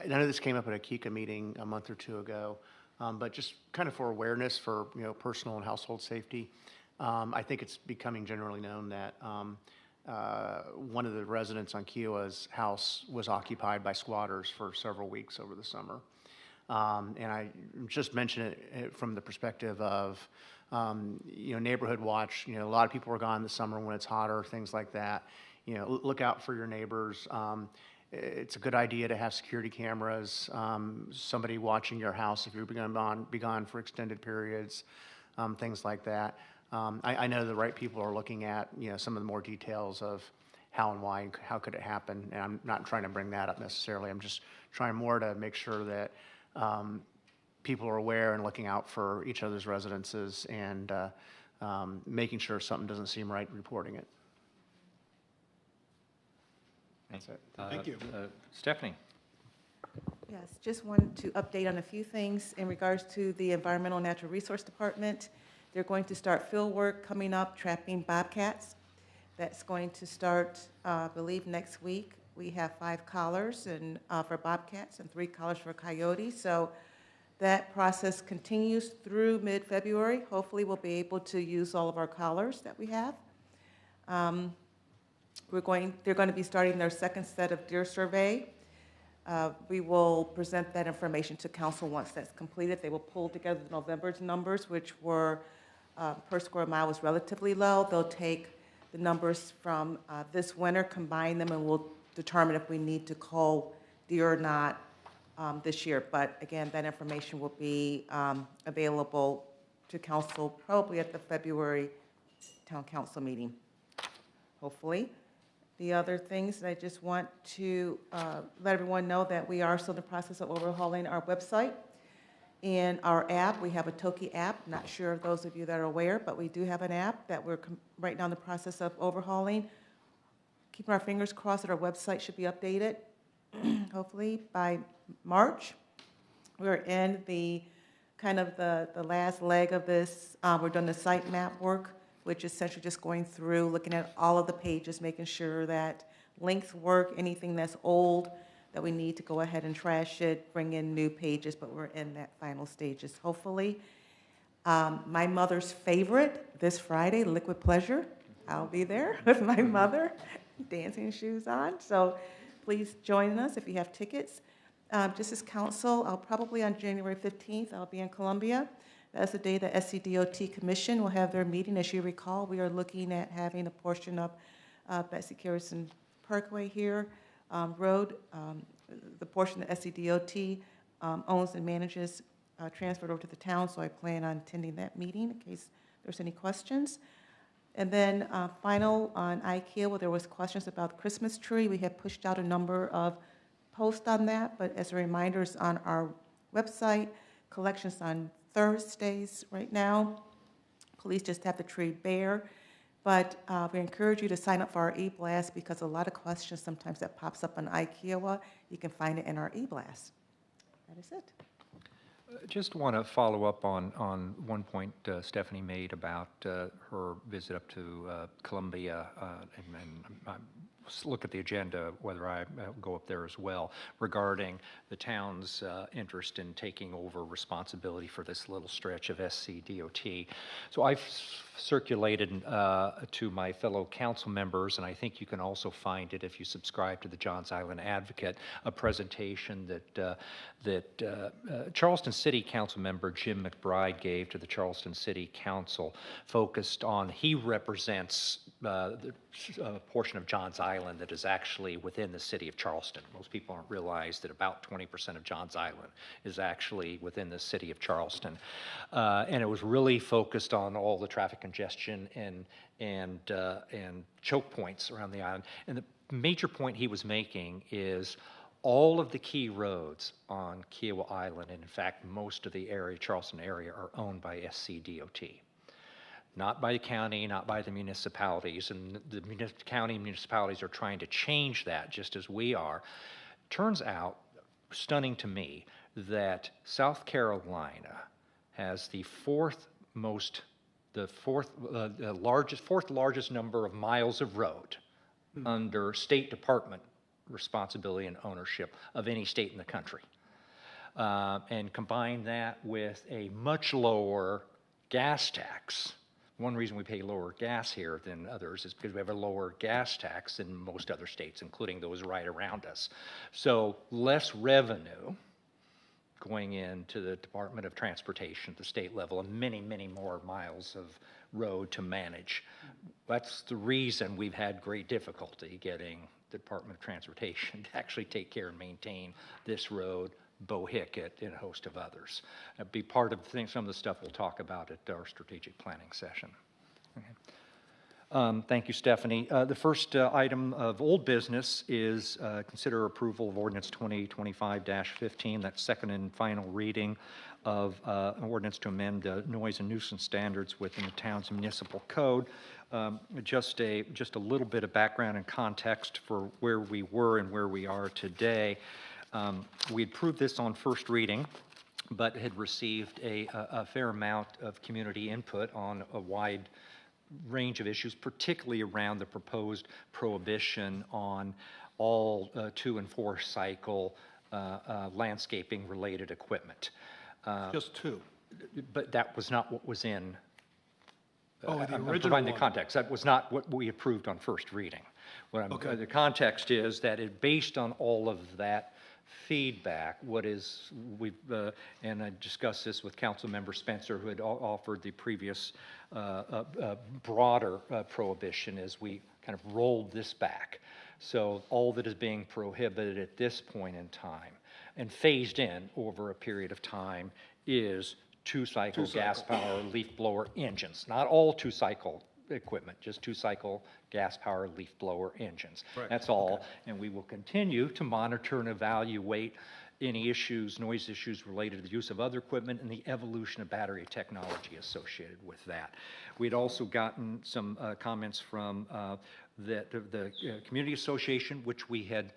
know this came up at a KICA meeting a month or two ago, but just kind of for awareness for personal and household safety. I think it's becoming generally known that one of the residents on Kiowa's house was occupied by squatters for several weeks over the summer. And I just mention it from the perspective of neighborhood watch. A lot of people are gone this summer when it's hotter, things like that. Look out for your neighbors. It's a good idea to have security cameras, somebody watching your house if you're be gone for extended periods, things like that. I know the right people are looking at some of the more details of how and why and how could it happen, and I'm not trying to bring that up necessarily. I'm just trying more to make sure that people are aware and looking out for each other's residences and making sure something doesn't seem right, reporting it. That's it. Thank you. Stephanie. Yes, just wanted to update on a few things in regards to the Environmental and Natural Resource Department. They're going to start field work coming up, trapping bobcats. That's going to start, I believe, next week. We have 5 collars for bobcats and 3 collars for coyotes. So that process continues through mid-February. Hopefully, we'll be able to use all of our collars that we have. They're going to be starting their second set of deer survey. We will present that information to council once that's completed. They will pull together November's numbers, which were per square mile was relatively low. They'll take the numbers from this winter, combine them, and we'll determine if we need to cull deer or not this year. But again, that information will be available to council probably at the February town council meeting, hopefully. The other things that I just want to let everyone know that we are still in the process of overhauling our website and our app. We have a TOKI app. Not sure if those of you that are aware, but we do have an app that we're right now in the process of overhauling. Keeping our fingers crossed that our website should be updated, hopefully by March. We're in the kind of the last leg of this. We're doing the site map work, which is essentially just going through, looking at all of the pages, making sure that links work, anything that's old that we need to go ahead and trash it, bring in new pages, but we're in that final stages, hopefully. My mother's favorite, this Friday, Liquid Pleasure. I'll be there with my mother, dancing shoes on. So please join us if you have tickets. Just as council, I'll probably on January 15th, I'll be in Columbia. That's the day the SCDOT Commission will have their meeting. As you recall, we are looking at having a portion of Betsy Harrison Parkway here, road, the portion of SCDOT owns and manages transferred over to the town, so I plan on attending that meeting in case there's any questions. And then final on IKEA, where there was questions about the Christmas tree. We have pushed out a number of posts on that, but as a reminder, it's on our website. Collections on Thursdays right now. Police just have the tree bare. But we encourage you to sign up for our e-blast because a lot of questions sometimes that pops up on IKEA, you can find it in our e-blast. That is it. Just want to follow up on one point Stephanie made about her visit up to Columbia, and look at the agenda, whether I go up there as well, regarding the town's interest in taking over responsibility for this little stretch of SCDOT. So I've circulated to my fellow council members, and I think you can also find it if you subscribe to the Johns Island Advocate, a presentation that Charleston City Council member Jim McBride gave to the Charleston City Council, focused on, he represents the portion of Johns Island that is actually within the city of Charleston. Most people don't realize that about 20% of Johns Island is actually within the city of Charleston. And it was really focused on all the traffic congestion and choke points around the island. And the major point he was making is all of the key roads on Kiowa Island, and in fact most of the area, Charleston area, are owned by SCDOT. Not by the county, not by the municipalities, and the county and municipalities are trying to change that just as we are. Turns out, stunning to me, that South Carolina has the fourth largest number of miles of road under State Department responsibility and ownership of any state in the country. And combine that with a much lower gas tax. One reason we pay lower gas here than others is because we have a lower gas tax than most other states, including those right around us. So less revenue going into the Department of Transportation at the state level, and many, many more miles of road to manage. That's the reason we've had great difficulty getting the Department of Transportation to actually take care and maintain this road, Bohicket, and a host of others. That'd be part of some of the stuff we'll talk about at our strategic planning session. Okay. Thank you, Stephanie. The first item of old business is consider approval of ordinance 2025-15, that second and final reading of an ordinance to amend the noise and nuisance standards within the town's municipal code. Just a little bit of background and context for where we were and where we are today. We approved this on first reading, but had received a fair amount of community input on a wide range of issues, particularly around the proposed prohibition on all 2- and 4-cycle landscaping related equipment. Just two. But that was not what was in. Oh, the I'm original providing the one. context. That was not what we approved on first reading. Okay. The context is that based on all of that feedback, and I discussed this with Councilmember Spencer, who had offered the previous broader prohibition as we kind of rolled this back. So all that is being prohibited at this point in time and phased in over a period of time is 2-cycle gas power leaf blower engines. Not all 2-cycle equipment, just 2-cycle gas power leaf blower engines. Right. That's all. Okay. And we will continue to monitor and evaluate any issues, noise issues related to the use of other equipment and the evolution of battery technology associated with that. We'd also gotten some comments from the Community Association, which we had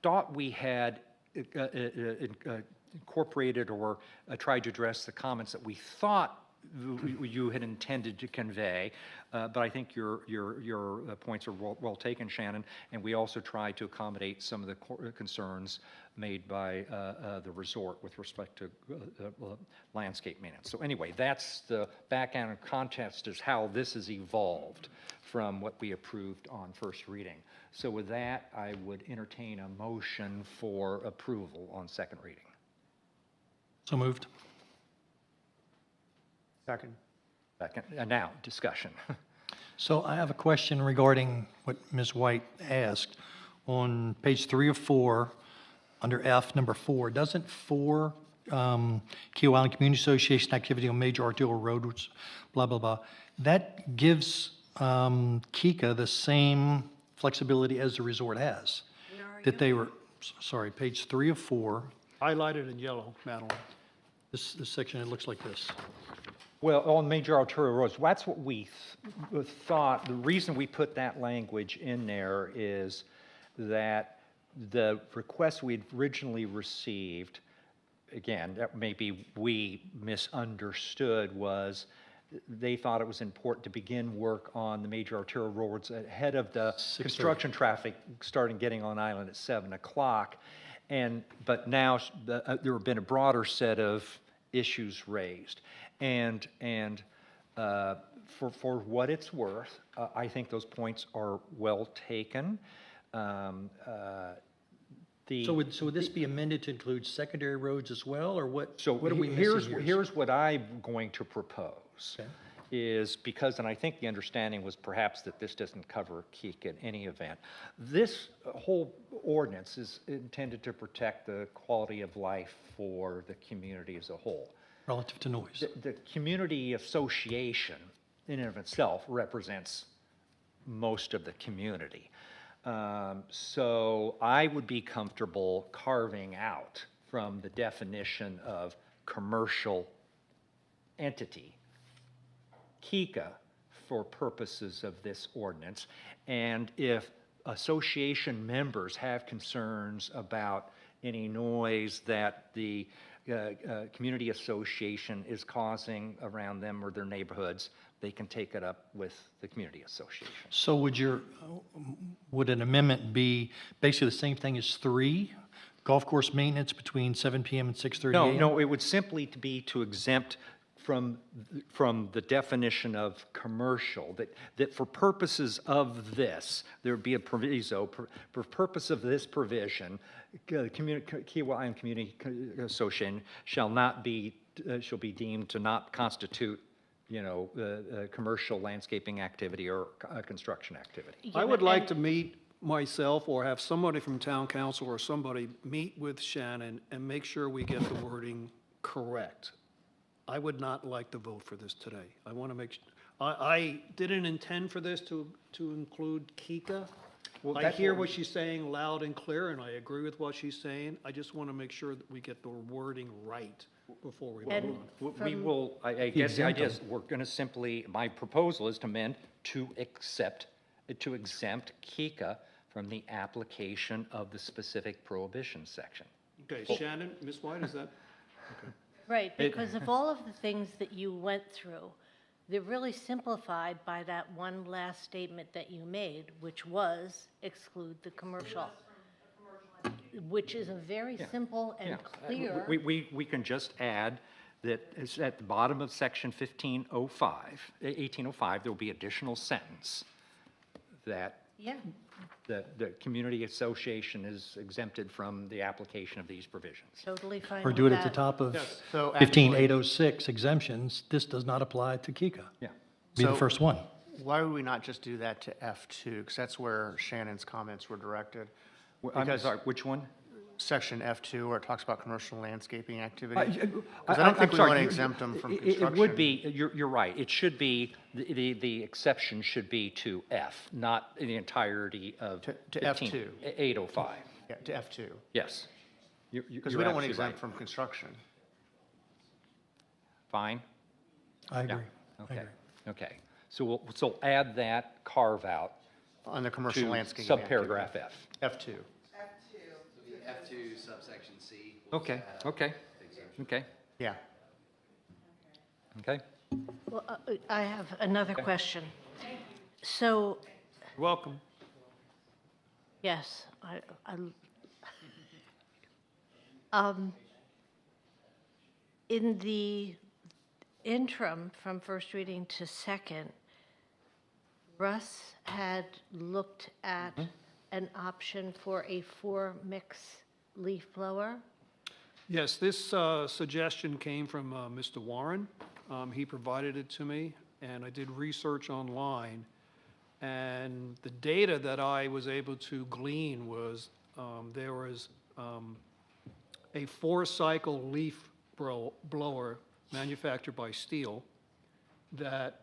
thought we had incorporated or tried to address the comments that we thought you had intended to convey, but I think your points are well taken, Shannon, and we also tried to accommodate some of the concerns made by the resort with respect to landscape maintenance. So anyway, that's the background and context is how this has evolved from what we approved on first reading. So with that, I would entertain a motion for approval on second reading. So moved. Second. Second. And now, discussion. So I have a question regarding what Ms. White asked. On page 3 of 4, under F, number 4, doesn't 4, Key Island Community Association activity on major arterial roads, blah, blah, blah, that gives Kika the same flexibility as the resort has? That they were, sorry, page 3 of 4, Highlighted in yellow, Madeline. this section, it looks like this. Well, on major arterial roads, that's what we thought. The reason we put that language in there is that the request we'd originally received, again, that maybe we misunderstood, was they thought it was important to begin work on the major arterial roads ahead of the construction traffic starting getting on island at 7 o'clock. But now there have been a broader set of issues raised. And for what it's worth, I think those points are well taken. So would this be amended to include secondary roads as well, or what? So what are we missing here? here's what I'm going to propose. Okay. Is because, and I think the understanding was perhaps that this doesn't cover Keek in any event. This whole ordinance is intended to protect the quality of life for the community as a whole. Relative to noise. The community association in and of itself represents most of the community. So I would be comfortable carving out from the definition of commercial entity Kika for purposes of this ordinance. And if association members have concerns about any noise that the community association is causing around them or their neighborhoods, they can take it up with the community association. So would an amendment be basically the same thing as 3? Golf course maintenance between 7 p.m. and 6:30 a.m.? No, it would simply be to exempt from the definition of commercial, that for purposes of this, there would be a proviso, for purpose of this provision, Key Island Community Association shall be deemed to not constitute, commercial landscaping activity or construction activity. I would like to meet myself or have somebody from town council or somebody meet with Shannon and make sure we get the wording correct. I would not like to vote for this today. I want to make, I didn't intend for this to include Kika. Well, I that's hear what what she's saying loud and clear, and I agree with what she's saying. I just want to make sure that we get the wording right before we vote And on it. We will, I guess the idea is we're going to simply, my proposal is to amend to exempt Kika from the application of the specific prohibition section. Okay, Shannon, Ms. White, is that? Okay. Right, because of all of the things that you went through, they're really simplified by that one last statement that you made, which was exclude the commercial, which is a very simple and clear. We can just add that it's at the bottom of section 1805, there will be additional sentence that Yeah, the community association is exempted from the application of these provisions. totally fine Or with do it at the that. top of Yes. So 15806 exemptions, this does not apply to Kika. Yeah. Be the So- first one. Why would we not just do that to F2? Because that's where Shannon's comments were directed. I'm Because sorry, which one? Section F2, where it talks about commercial landscaping activity. I Because don't I don't think we want to exempt them from construction. It would be, you're right, it should be, the exception should be to F, not the entirety of To 15 F2. 805, Yeah, to F2. yes. Because we don't want to exempt from construction. Fine? I Yeah. agree. I Okay, agree. okay. So we'll add that carve out On the commercial to landscaping. subparagraph F. F2. F2 subsection C. Okay, okay, okay, Yeah. okay. Well, I have another question. So, Welcome. yes, in the interim from first reading to second, Russ had looked at an option for a 4-mix leaf blower. Yes, this suggestion came from Mr. Warren. He provided it to me, and I did research online. And the data that I was able to glean was there was a 4-cycle leaf blower manufactured by Steel that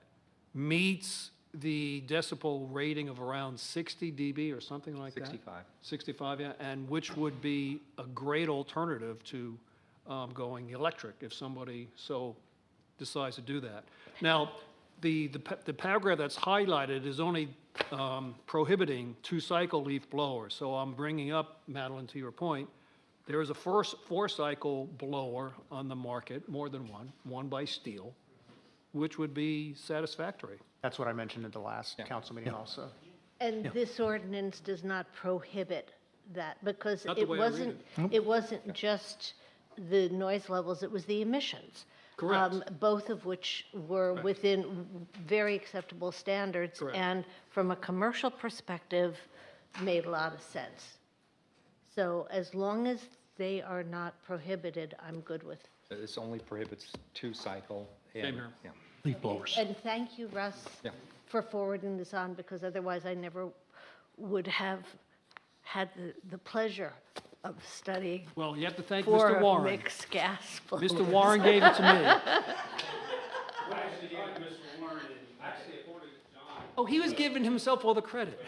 meets the decibel rating of around 60 dB or something like that? 65. 65, yeah, and which would be a great alternative to going electric if somebody so decides to do that. Now, the paragraph that's highlighted is only prohibiting 2-cycle leaf blowers. So I'm bringing up, Madeline, to your point, there is a 4-cycle blower on the market, more than one by Steel, which would be satisfactory. That's what I mentioned at the last council meeting also. And this ordinance does not prohibit that, because Not the way I read it wasn't just the noise levels, it was the emissions. Correct. Both of which were within very acceptable standards. Correct. And from a commercial perspective, made a lot of sense. So as long as they are not prohibited, I'm good with. This only prohibits 2-cycle. Same here. Yeah. Leaf blowers. And thank you, Russ, Yeah. for forwarding this on, because otherwise I never would have had the pleasure of studying Well, you have to thank for Mr. Warren. mixed gas blowers. Mr. Warren gave it to me. Oh, he was giving himself all the credit.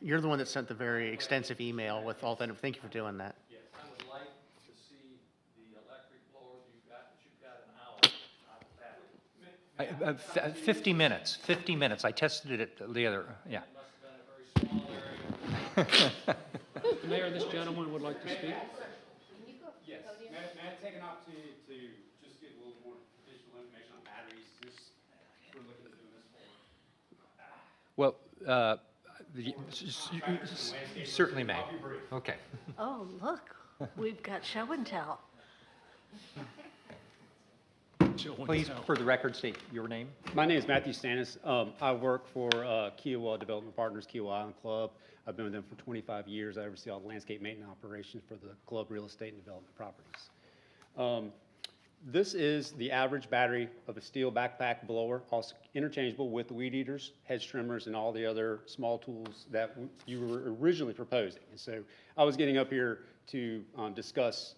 You're the one that sent the very extensive email with all that. Thank you for doing that. Yes, I would like to see the electric blowers you've got an hour. 50 minutes, 50 minutes. I tested it the other, yeah. Mayor, this gentleman would like to speak. Yes, may I take an opportunity to just give a little more additional information on batteries? Just, we're looking to do this for. Well, you certainly may. Okay. Oh, look, we've got show and tell. Please, for the record, state your name. My name is Matthew Stannis. I work for Kiowa Development Partners, Kiowa Island Club. I've been with them for 25 years. I oversee all the landscape maintenance operations for the club real estate and development properties. This is the average battery of a steel backpack blower, also interchangeable with the weed eaters, hedge trimmers, and all the other small tools that you were originally proposing. And so I was getting up here to discuss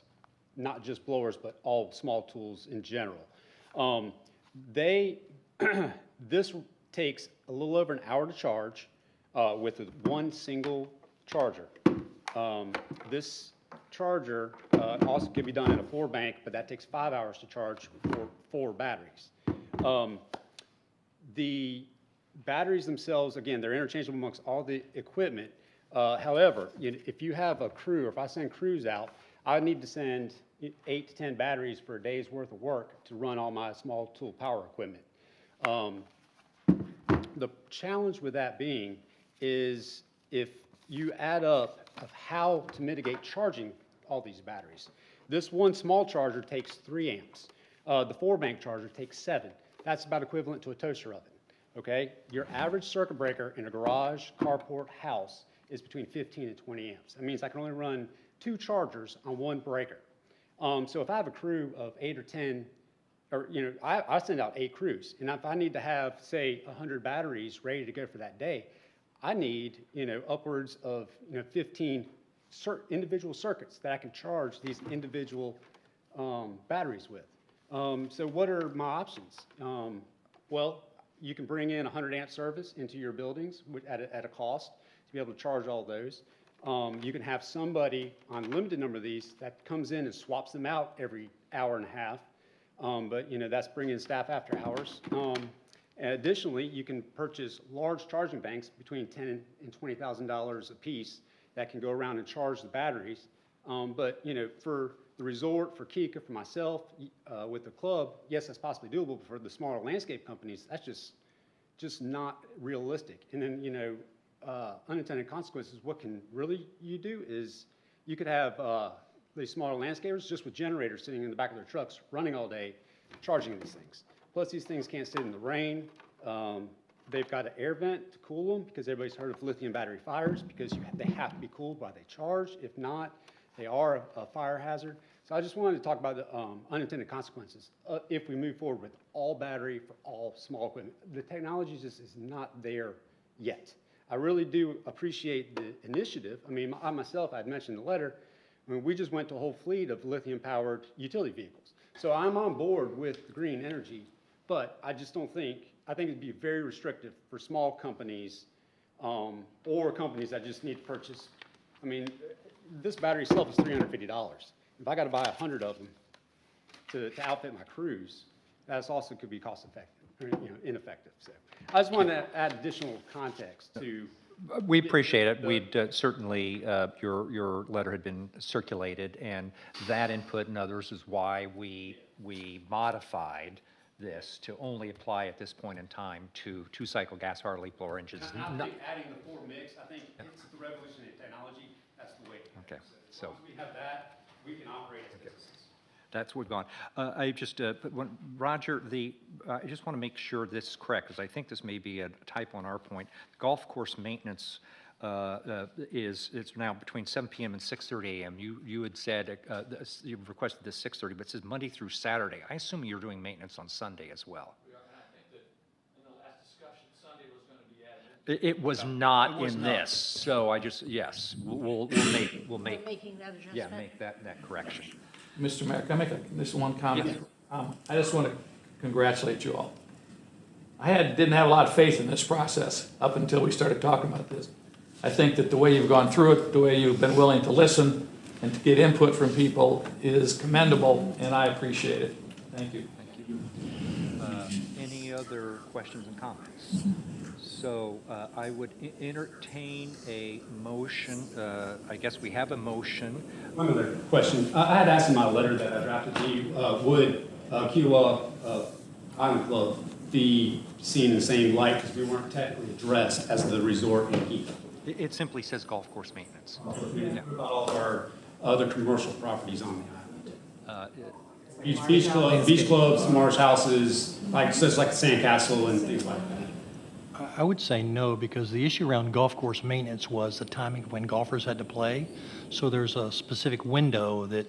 not just blowers, but all small tools in general. This takes a little over an hour to charge with one single charger. This charger also can be done in a 4-bank, but that takes 5 hours to charge for 4 batteries. The batteries themselves, again, they're interchangeable amongst all the equipment. However, if you have a crew, or if I send crews out, I need to send 8 to 10 batteries for a day's worth of work to run all my small tool power equipment. The challenge with that being is if you add up of how to mitigate charging all these batteries. This one small charger takes 3 amps. The 4-bank charger takes 7. That's about equivalent to a toaster oven, okay? Your average circuit breaker in a garage, carport, house is between 15 and 20 amps. That means I can only run 2 chargers on 1 breaker. So if I have a crew of 8 or 10, or, I send out 8 crews, and if I need to have, say, 100 batteries ready to go for that day, I need, upwards of, 15 individual circuits that I can charge these individual batteries with. So what are my options? Well, you can bring in a 100-amp service into your buildings at a cost to be able to charge all those. You can have somebody on a limited number of these that comes in and swaps them out every hour and a half. But, that's bringing staff after hours. Additionally, you can purchase large charging banks between $10,000 and $20,000 a piece that can go around and charge the batteries. But, for the resort, for Kika, for myself, with the club, yes, that's possibly doable. But for the smaller landscape companies, that's just not realistic. And then, unintended consequences, what can really you do is you could have these smaller landscapers just with generators sitting in the back of their trucks running all day, charging these things. Plus, these things can't sit in the rain. they've got an air vent to cool them, because everybody's heard of lithium battery fires, because they have to be cooled while they charge. If not, they are a fire hazard. So I just wanted to talk about the unintended consequences. If we move forward with all battery for all small equipment, the technology just is not there yet. I really do appreciate the initiative. I mean, I myself, I'd mentioned in the letter, I mean, we just went to a whole fleet of lithium-powered utility vehicles. So I'm on board with green energy, but I just don't think, I think it'd be very restrictive for small companies or companies that just need to purchase. I mean, this battery itself is $350. If I got to buy 100 of them to outfit my crews, that's also could be cost effective, or, ineffective. So I just wanted to add additional context to. We appreciate it. We'd certainly, your letter had been circulated, and that input and others is why we modified this to only apply at this point in time to two-cycle gas Harley leak blower engines. And I think adding the 4 mix, I think it's the revolutionary technology. That's the way. Okay. So once we have that, we can operate as businesses. That's what we've gone. I just, Roger, I just want to make sure this is correct, because I think this may be a typo on our point. Golf course maintenance it's now between 7 p.m. and 6:30 a.m. You had said, you requested this 6:30, but it says Monday through Saturday. I assume you're doing maintenance on Sunday as well. We are, and I think that in the last discussion, Sunday was going to be added. It was not in this, so I just, yes, we'll make. We're making that adjustment. Yeah, make that correction. Mr. Mayor, can I make this one comment? Yes. I just want to congratulate you all. I didn't have a lot of faith in this process up until we started talking about this. I think that the way you've gone through it, the way you've been willing to listen and to get input from people is commendable, and I appreciate it. Thank you. Thank you. Any other questions and comments? So I would entertain a motion. I guess we have a motion. One other question. I had asked in my letter that I drafted to you, would Kiowa Island Club be seen in the same light, because we weren't technically addressed as the resort in Kika? It simply says golf course maintenance. What about all of our other commercial properties on the island? Beach clubs, marsh houses, such like the sandcastle and things like that. I would say no, because the issue around golf course maintenance was the timing of when golfers had to play. So there's a specific window that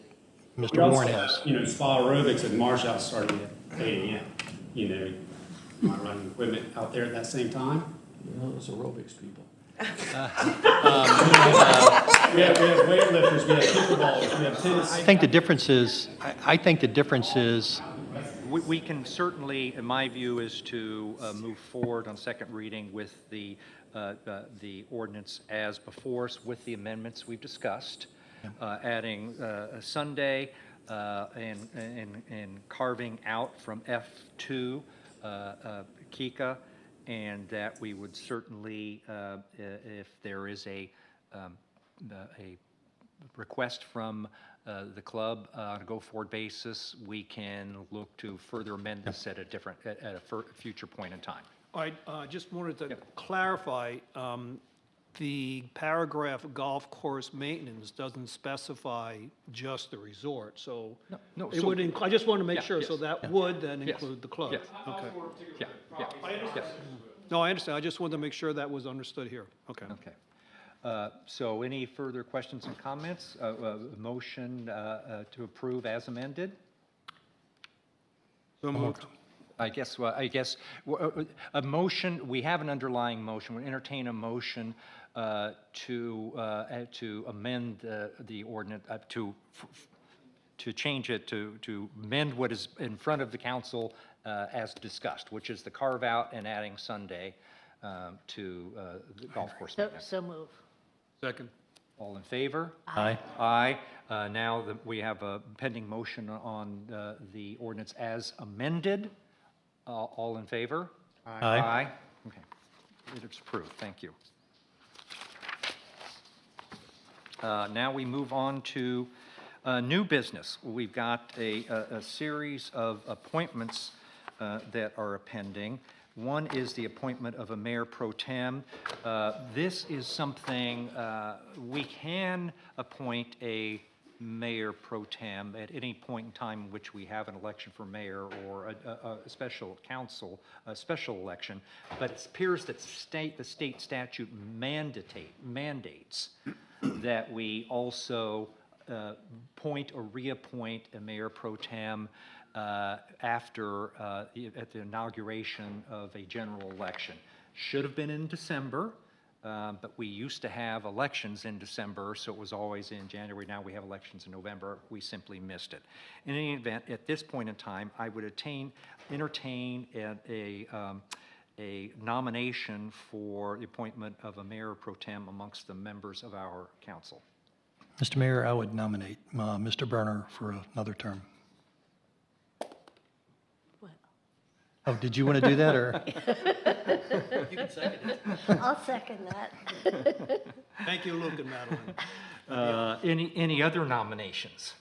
Mr. Warren has. Spa aerobics and marsh house starting at 8 a.m. Am I running equipment out there at that same time? Those aerobics people. We have weightlifters, we have pickleballers, we have tennis. I think the difference is, We can certainly, in my view, is to move forward on second reading with the ordinance as before us with the amendments we've discussed, adding a Sunday and carving out from F2 Kika, and that we would certainly, if there is a request from the club on a go-forward basis, we can look to further amend this at a future point in time. I just wanted to clarify, the paragraph golf course maintenance doesn't specify just the resort, so No, it so- would, I just want to make Yeah, sure, so yes, that yeah. would then Yes. include the club. Yes. Okay. Yeah, yes. No, I understand, I just wanted to make sure that was understood here. Okay. Okay. So any further questions and comments? Motion to approve as amended? So moved. I guess a motion, we have an underlying motion. We'll entertain a motion to amend the ordinance, to change it, to amend what is in front of the council as discussed, which is the carve-out and adding Sunday to the golf course maintenance. So move. Second. All in favor? Aye. Aye. Now that we have a pending motion on the ordinance as amended. All in favor? Aye. Aye. Okay. It's approved. Thank you. Now we move on to new business. We've got a series of appointments that are pending. One is the appointment of a mayor pro tem. This is something we can appoint a mayor pro tem at any point in time in which we have an election for mayor or a special council, a special election, but it appears that the state statute mandates that we also appoint or reappoint a mayor pro tem after, at the inauguration of a general election. Should have been in December, but we used to have elections in December, so it was always in January. Now we have elections in November. We simply missed it. In any event, at this point in time, I would entertain a nomination for the appointment of a mayor pro tem amongst the members of our council. Mr. Mayor, I would nominate Mr. Berner for another term. Oh, did you want to do that, or? You can second it. I'll second that. Thank you, Luke and Madeline. Any other nominations?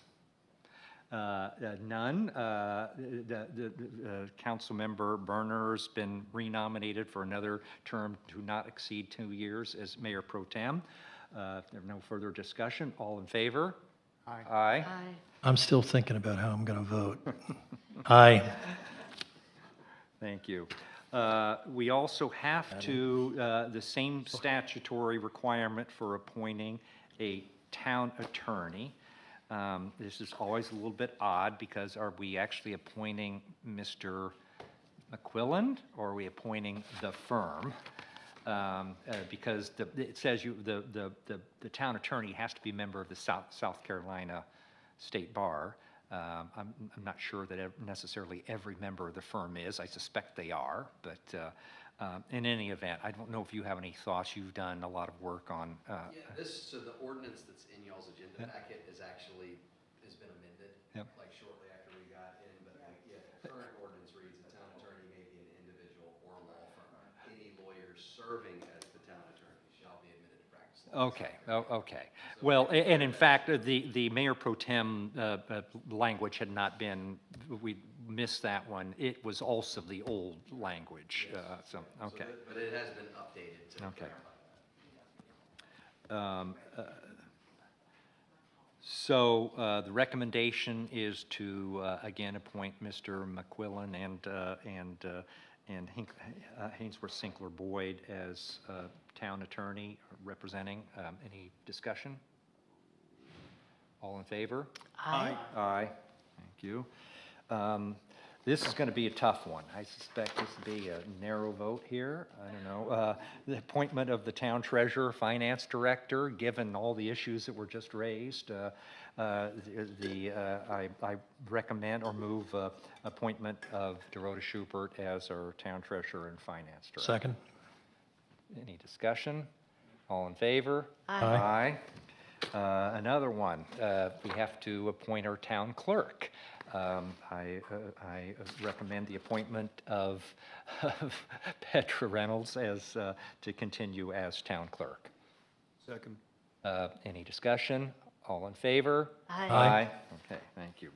None. The council member Berner's been renominated for another term to not exceed 2 years as mayor pro tem. If there's no further discussion, all in favor? Aye. Aye. I'm still thinking about how I'm going to vote. Aye. Thank you. We also have to, the same statutory requirement for appointing a town attorney. This is always a little bit odd because are we actually appointing Mr. McQuillan or are we appointing the firm? Because it says the town attorney has to be a member of the South Carolina State Bar. I'm not sure that necessarily every member of the firm is. I suspect they are, but in any event, I don't know if you have any thoughts. You've done a lot of work on. So the ordinance that's in y'all's agenda packet has been amended, like shortly after we got in, but the current ordinance reads the town attorney may be an individual or law firm. Any lawyer serving as the town attorney shall be admitted to practice law. Okay, okay. Well, and in fact, the mayor pro tem language had not been, we missed that one. It was also the old language, so, okay. But it has been updated to Okay. clarify. So the recommendation is to, again, appoint Mr. McQuillan and Hainsworth Sinkler Boyd as town attorney representing. Any discussion? All in favor? Aye. Aye. Thank you. This is going to be a tough one. I suspect this will be a narrow vote here. I don't know. The appointment of the town treasurer, finance director, given all the issues that were just raised, I recommend or move appointment of Dorota Schubert as our town treasurer and finance director. Second. Any discussion? All in favor? Aye. Aye. Another one, we have to appoint our town clerk. I recommend the appointment of Petra Reynolds as, to continue as town clerk. Second. Any discussion? All in favor? Aye. Aye. Okay, thank you.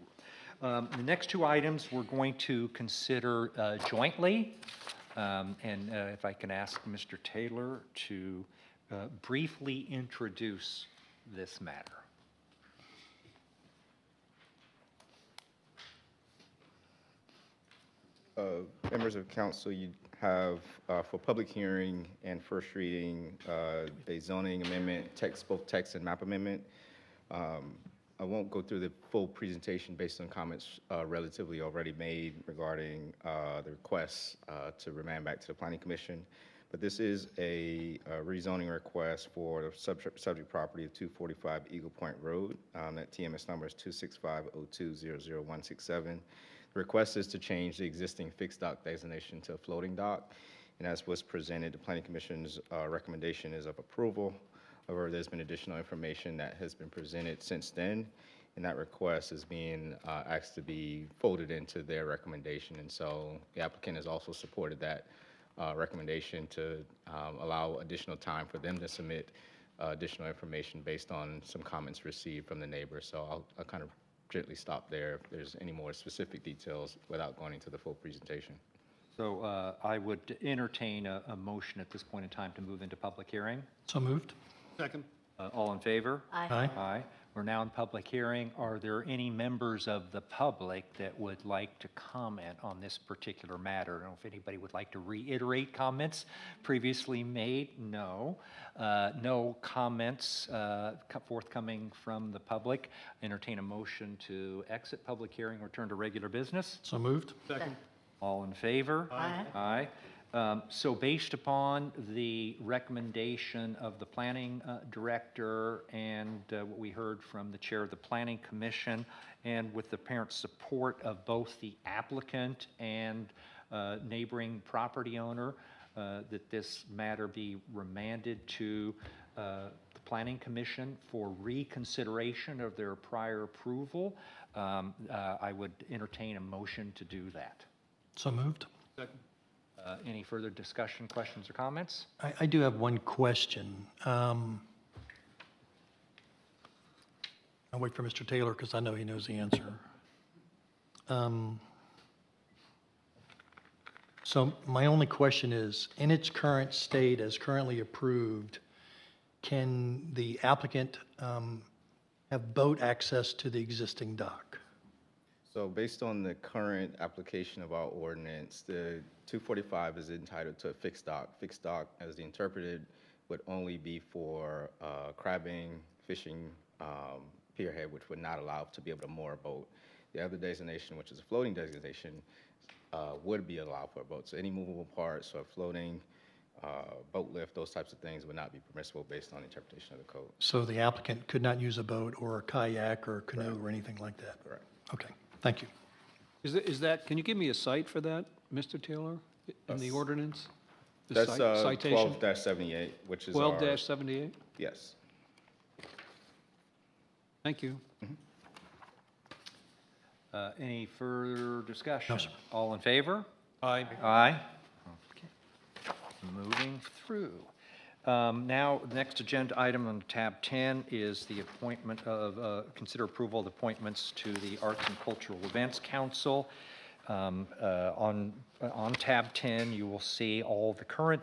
The next two items we're going to consider jointly. And if I can ask Mr. Taylor to briefly introduce this matter. Members of council, you have for public hearing and first reading a zoning amendment, both text and map amendment. I won't go through the full presentation based on comments relatively already made regarding the requests to remand back to the Planning Commission. But this is a rezoning request for the subject property of 245 Eagle Point Road. That TMS number is 26502000167. The request is to change the existing fixed dock designation to a floating dock. And as was presented, the Planning Commission's recommendation is of approval. However, there's been additional information that has been presented since then, and that request is being asked to be folded into their recommendation. And so the applicant has also supported that recommendation to allow additional time for them to submit additional information based on some comments received from the neighbors. So I'll kind of gently stop there if there's any more specific details without going into the full presentation. So I would entertain a motion at this point in time to move into public hearing. So moved. Second. All in favor? Aye. Aye. Aye. We're now in public hearing. Are there any members of the public that would like to comment on this particular matter? I don't know if anybody would like to reiterate comments previously made. No. No comments forthcoming from the public. Entertain a motion to exit public hearing, return to regular business. So moved. Second. All in favor? Aye. Aye. So based upon the recommendation of the planning director and what we heard from the chair of the planning commission, and with the apparent support of both the applicant and neighboring property owner, that this matter be remanded to the planning commission for reconsideration of their prior approval, I would entertain a motion to do that. So moved. Second. Any further discussion, questions, or comments? I do have one question. I'll wait for Mr. Taylor because I know he knows the answer. So my only question is, in its current state as currently approved, can the applicant have boat access to the existing dock? So based on the current application of our ordinance, the 245 is entitled to a fixed dock. Fixed dock, as interpreted, would only be for crabbing, fishing, pierhead, which would not allow to be able to moor a boat. The other designation, which is a floating designation, would be allowed for a boat. So any movable parts or floating, boat lift, those types of things would not be permissible based on the interpretation of the code. So the applicant could not use a boat or a kayak or a canoe or anything like that? Correct. Okay, thank you. Is that, can you give me a cite for that, Mr. Taylor, in the ordinance? The That's citation? 12-78, which is our... 12-78? Yes. Thank you. Any further discussion? No, sir. All in favor? Aye. Aye. Okay. Moving through. Now, the next agenda item on tab 10 is the appointment of, consider approval of appointments to the Arts and Cultural Events Council. On tab 10, you will see all the current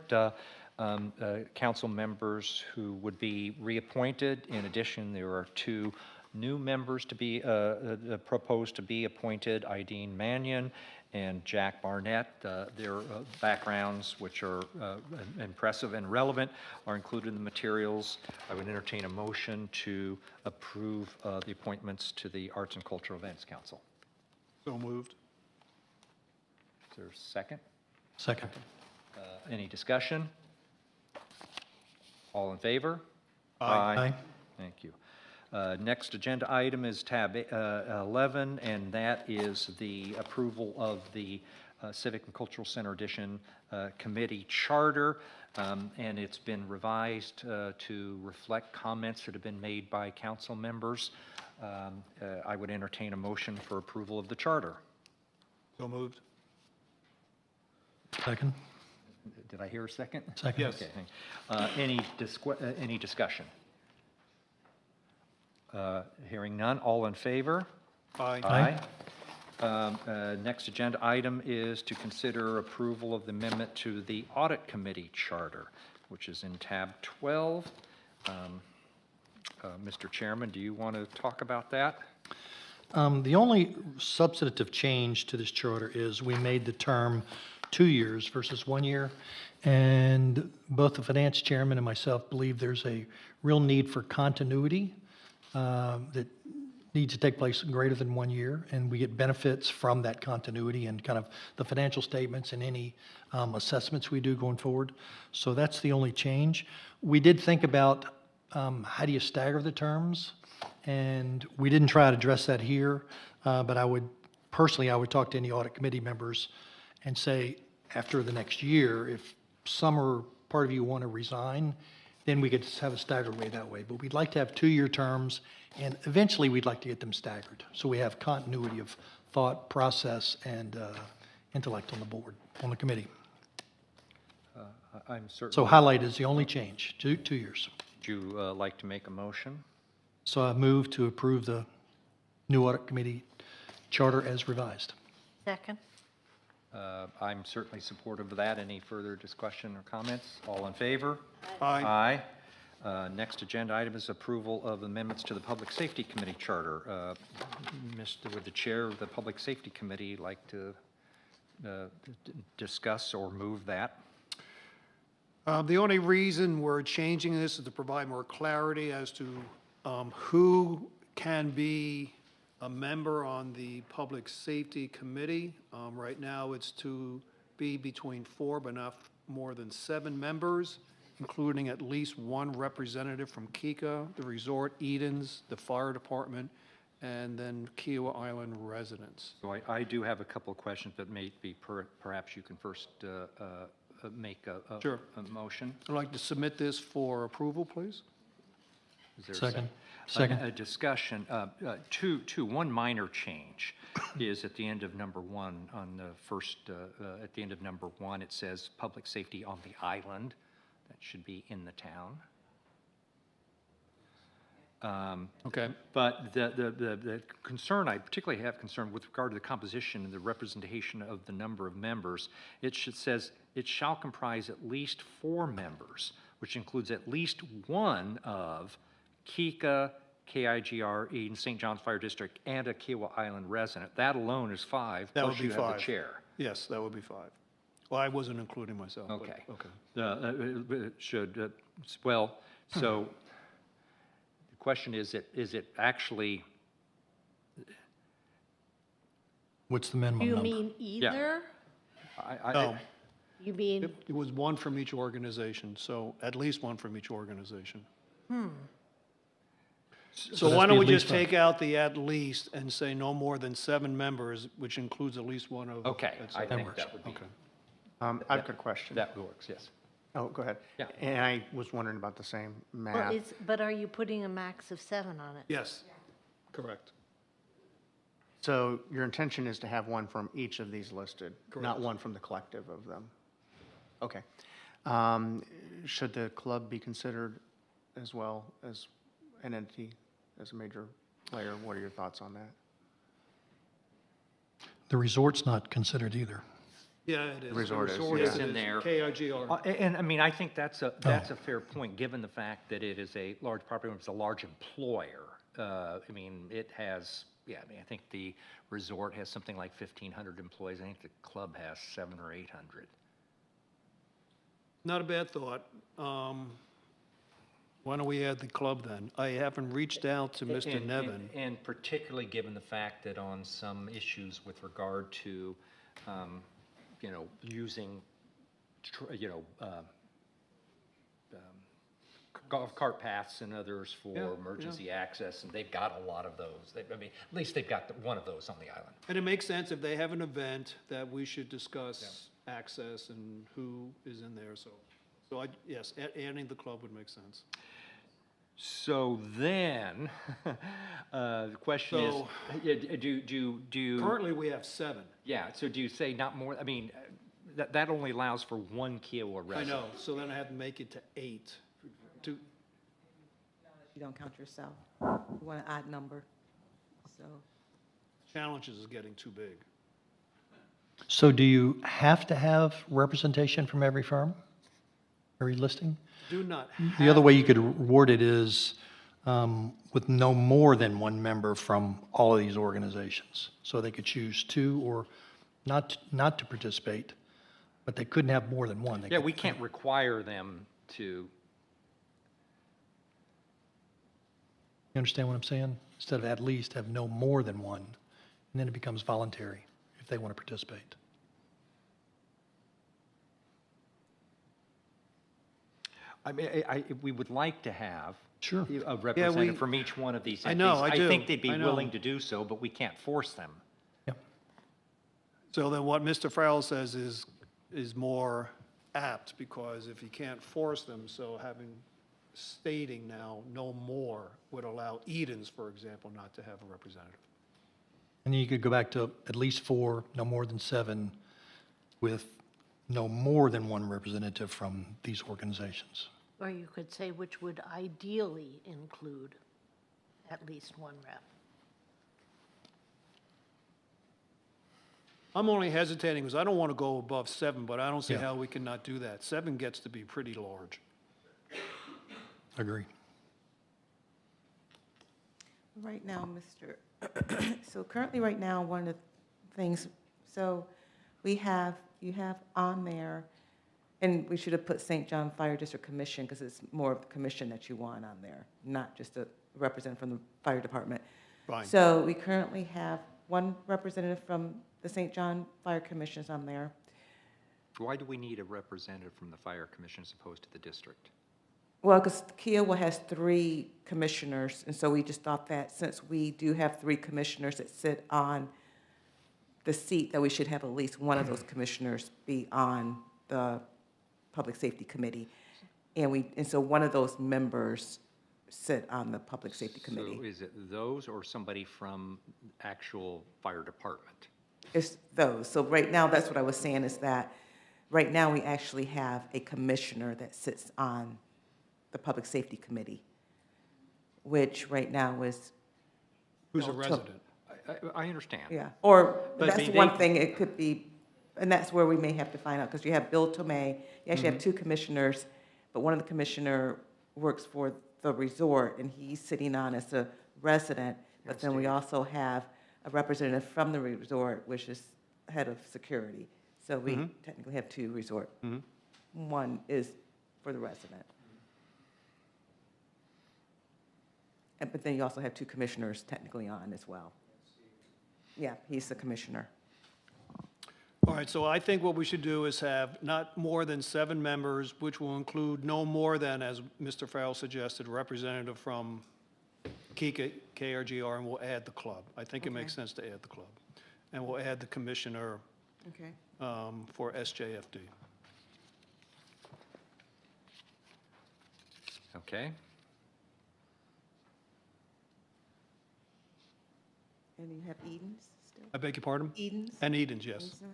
council members who would be reappointed. In addition, there are two new members to be proposed to be appointed, Ideen Mannion and Jack Barnett. Their backgrounds, which are impressive and relevant, are included in the materials. I would entertain a motion to approve the appointments to the Arts and Cultural Events Council. So moved. Is there a second? Second. Any discussion? All in favor? Aye. Thank you. Next agenda item is tab 11, and that is the approval of the Civic and Cultural Center Edition Committee Charter, and it's been revised to reflect comments that have been made by council members. I would entertain a motion for approval of the charter. So moved. Second. Did I hear a second? Second. Yes. Okay. Any discussion? Hearing none, all in favor? Aye. Next agenda item is to consider approval of the amendment to the Audit Committee Charter, which is in tab 12. Mr. Chairman, do you want to talk about that? The only substantive change to this charter is we made the term 2 years versus 1 year. And both the finance chairman and myself believe there's a real need for continuity that needs to take place in greater than 1 year, and we get benefits from that continuity and kind of the financial statements and any assessments we do going forward. So that's the only change. We did think about how do you stagger the terms, and we didn't try to address that here, but I would talk to any audit committee members and say, after the next year, if some or part of you want to resign, then we could have a staggered way that way. But we'd like to have 2-year terms, and eventually we'd like to get them staggered. So we have continuity of thought, process, and intellect on the board, on the committee. I'm certain. So highlight is the only change, 2 years. Would you like to make a motion? So I move to approve the new audit committee charter as revised. Second. I'm certainly supportive of that. Any further discussion or comments? All in favor? Aye. Next agenda item is approval of amendments to the Public Safety Committee Charter. Would the chair of the Public Safety Committee like to discuss or move that? The only reason we're changing this is to provide more clarity as to who can be a member on the Public Safety Committee. Right now, it's to be between 4 but not more than 7 members, including at least 1 representative from Kika, the resort, Edens, the fire department, and then Kiowa Island residents. So I do have a couple of questions, but maybe perhaps you can first make Sure. a motion. I'd like to submit this for approval, please. Is there a Second. A Second. discussion, one minor change is at the end of number 1, on the first, at the end of number 1, it says public safety on the island. That should be in the town. Okay. But the concern, I particularly have concern with regard to the composition and the representation of the number of members. Says it shall comprise at least 4 members, which includes at least 1 of Kika, KIGR, Eden, St. John's Fire District, and a Kiowa Island resident. That alone is 5. That plus would be you have 5. the chair. Yes, that would be 5. Well, I wasn't including myself. but- Okay. Okay. It should, well, so the question is it actually, What's the minimum You number? mean either? No, You mean, it was 1 from each organization, so at least 1 from each organization. So that's why don't be we at least just 5. take out the at least and say no more than 7 members, which includes at least 1 of. okay, et I cetera. think works. that would be, Okay. I've got a question. that works, yes. Oh, go ahead. Yeah. And I was wondering about the same well, math. but are you putting a max of 7 on it? Yes, correct. So your intention is to have 1 from each of these listed, not Correct. 1 from the collective of them? Okay. Should the club be considered as well as an entity, as a major player? What are your thoughts on that? The resort's not considered either. Yeah, it is. Resort is, Resort yeah. in there. KIGR. And I mean, I think that's a fair point, given the fact that it is a large property, it's a large employer. I mean, it has, I think the resort has something like 1,500 employees. I think the club has 700 or 800. Not a bad thought. Why don't we add the club then? I haven't reached out to Mr. Nevin. And particularly given the fact that on some issues with regard to, using, golf cart paths and others for Yeah, emergency access, and they've got a lot of those. At least they've got one of those on the island. And it makes sense if they have an event that we should discuss access and who is in there, so. Yes, adding the club would make sense. So then, the question is, So- do Currently, we have 7. yeah, so do you say not more, I mean, that only allows for 1 Kiowa I resident. know, so then I have to make it to 8. You don't count yourself. You want an odd number, so. Challenges is getting too big. So do you have to have representation from every firm? Every listing? Do not The other way you could word it is with no more than 1 member from all of these organizations. So they could choose 2 or not to participate, but they couldn't have more than 1. They Yeah, could- we can't require them to, You understand what I'm saying? Instead of at least, have no more than 1, and then it becomes voluntary if they want to participate. I mean, we would like to have Sure. a representative from each one of these I entities. know, I do. think they'd be I know. willing to do so, but we can't force them. So then what Mr. Farrell says is more apt, because if you can't force them, so stating now no more would allow Edens, for example, not to have a representative. And then you could go back to at least 4, no more than 7, with no more than 1 representative from these organizations. Or you could say which would ideally include at least 1 rep. I'm only hesitating because I don't want to go above 7, but I don't see Yeah. how we can not do that. 7 gets to be pretty large. Agree. Right now, so currently, right now, one of the things, so you have on there, and we should have put St. John Fire District Commission, because it's more of the commission that you want on there, not just a representative from the fire department. Fine. So we currently have one representative from the St. John Fire Commission's on there. Why do we need a representative from the fire commission as opposed to the district? Well, because Kiowa has 3 commissioners, and so we just thought that since we do have 3 commissioners that sit on the seat, that we should have at least one of those commissioners be on the Public Safety Committee. And so one of those members sit on the Public Safety Committee. So is it those or somebody from actual fire department? It's those. So right now, that's what I was saying, is that right now we actually have a commissioner that sits on the Public Safety Committee, which right now is. Who's a resident? I understand. Yeah, or But that's one thing, it could be, and that's where we may have to find out, because you have Bill Tomei, you actually have 2 commissioners, but one of the commissioner works for the resort, and he's sitting on as a resident, but then we also have a representative from the resort, which is head of security. So we technically have 2 resort. One is for the resident. But then you also have 2 commissioners technically on as well. Yeah, he's the commissioner. All right, so I think what we should do is have not more than 7 members, which will include no more than, as Mr. Farrell suggested, a representative from KICA, KRGR, and we'll add the club. I think it makes sense to add the club. And we'll add the commissioner Okay. for SJFD. Okay. And you have Edens still? I beg your pardon? Edens? And Edens, yes. Edens, okay.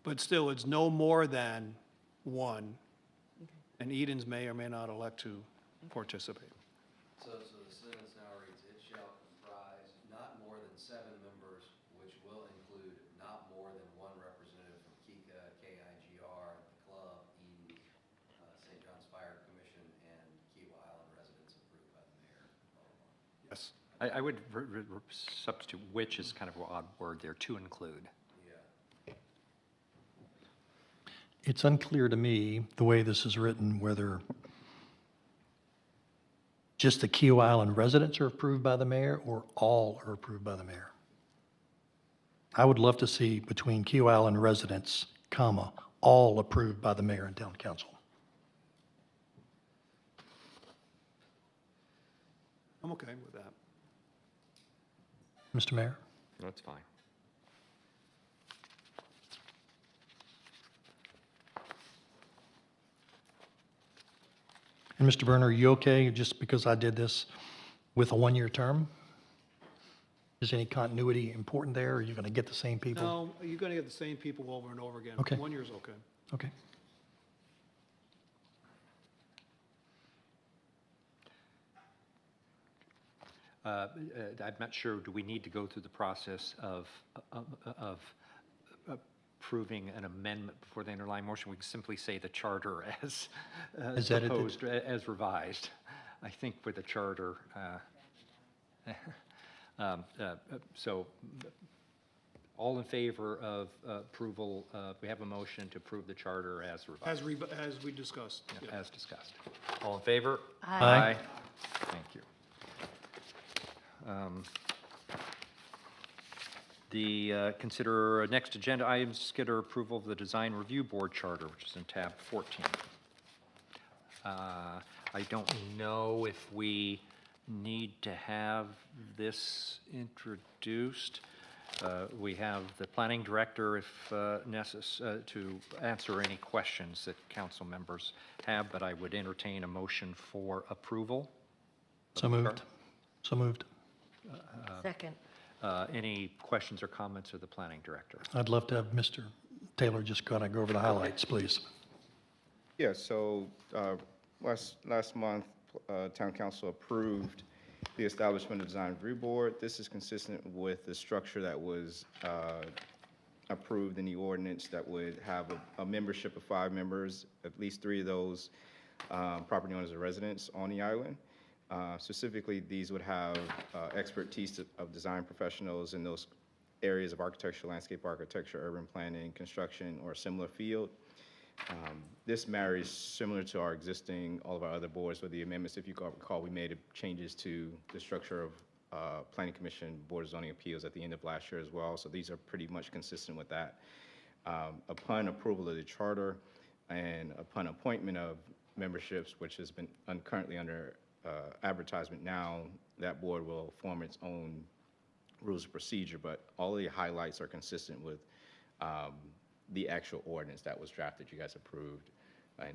But still, it's no more than 1, and Edens may or may not elect to participate. So the sentence now reads, it shall comprise not more than 7 members, which will include not more than 1 representative from KICA, KIGR, the club, Eden, St. John's Fire Commission, and Kiowa Island residents approved by the mayor, blah, blah, blah. Yes. I would substitute which is kind of an odd word there, to include. It's unclear to me, the way this is written, whether just the Kiowa Island residents are approved by the mayor or all are approved by the mayor. I would love to see between Kiowa Island residents, comma, all approved by the mayor and town council. I'm okay with that. Mr. Mayor? That's fine. And Mr. Berner, are you okay, just because I did this, with a 1-year term? Is any continuity important there, or are you going to get the same people? No, you're going to get the same people over and over again. Okay. 1 year is okay. Okay. I'm not sure, do we need to go through the process of approving an amendment before the underlying motion? We can simply say the charter as As edited. proposed, as revised. I think with the charter, so all in favor of approval, we have a motion to approve the charter as revised. As we discussed. Yeah, Yeah. as discussed. All in favor? Aye. Thank you. Consider next agenda items, consider approval of the Design Review Board Charter, which is in tab 14. I don't know if we need to have this introduced. We have the planning director, if necessary, to answer any questions that council members have, but I would entertain a motion for approval. So moved. So moved. Second. Any questions or comments of the planning director? I'd love to have Mr. Taylor just kind of go over the highlights, please. Yeah, so last month, Town Council approved the establishment of Design Review Board. This is consistent with the structure that was approved in the ordinance that would have a membership of 5 members, at least 3 of those property owners and residents on the island. Specifically, these would have expertise of design professionals in those areas of architecture, landscape architecture, urban planning, construction, or a similar field. This marries similar to our existing, all of our other boards with the amendments. If you recall, we made changes to the structure of Planning Commission, Board of Zoning Appeals at the end of last year as well. So these are pretty much consistent with that. Upon approval of the charter and upon appointment of memberships, which has been currently under advertisement now, that board will form its own rules of procedure, but all of the highlights are consistent with the actual ordinance that was drafted, you guys approved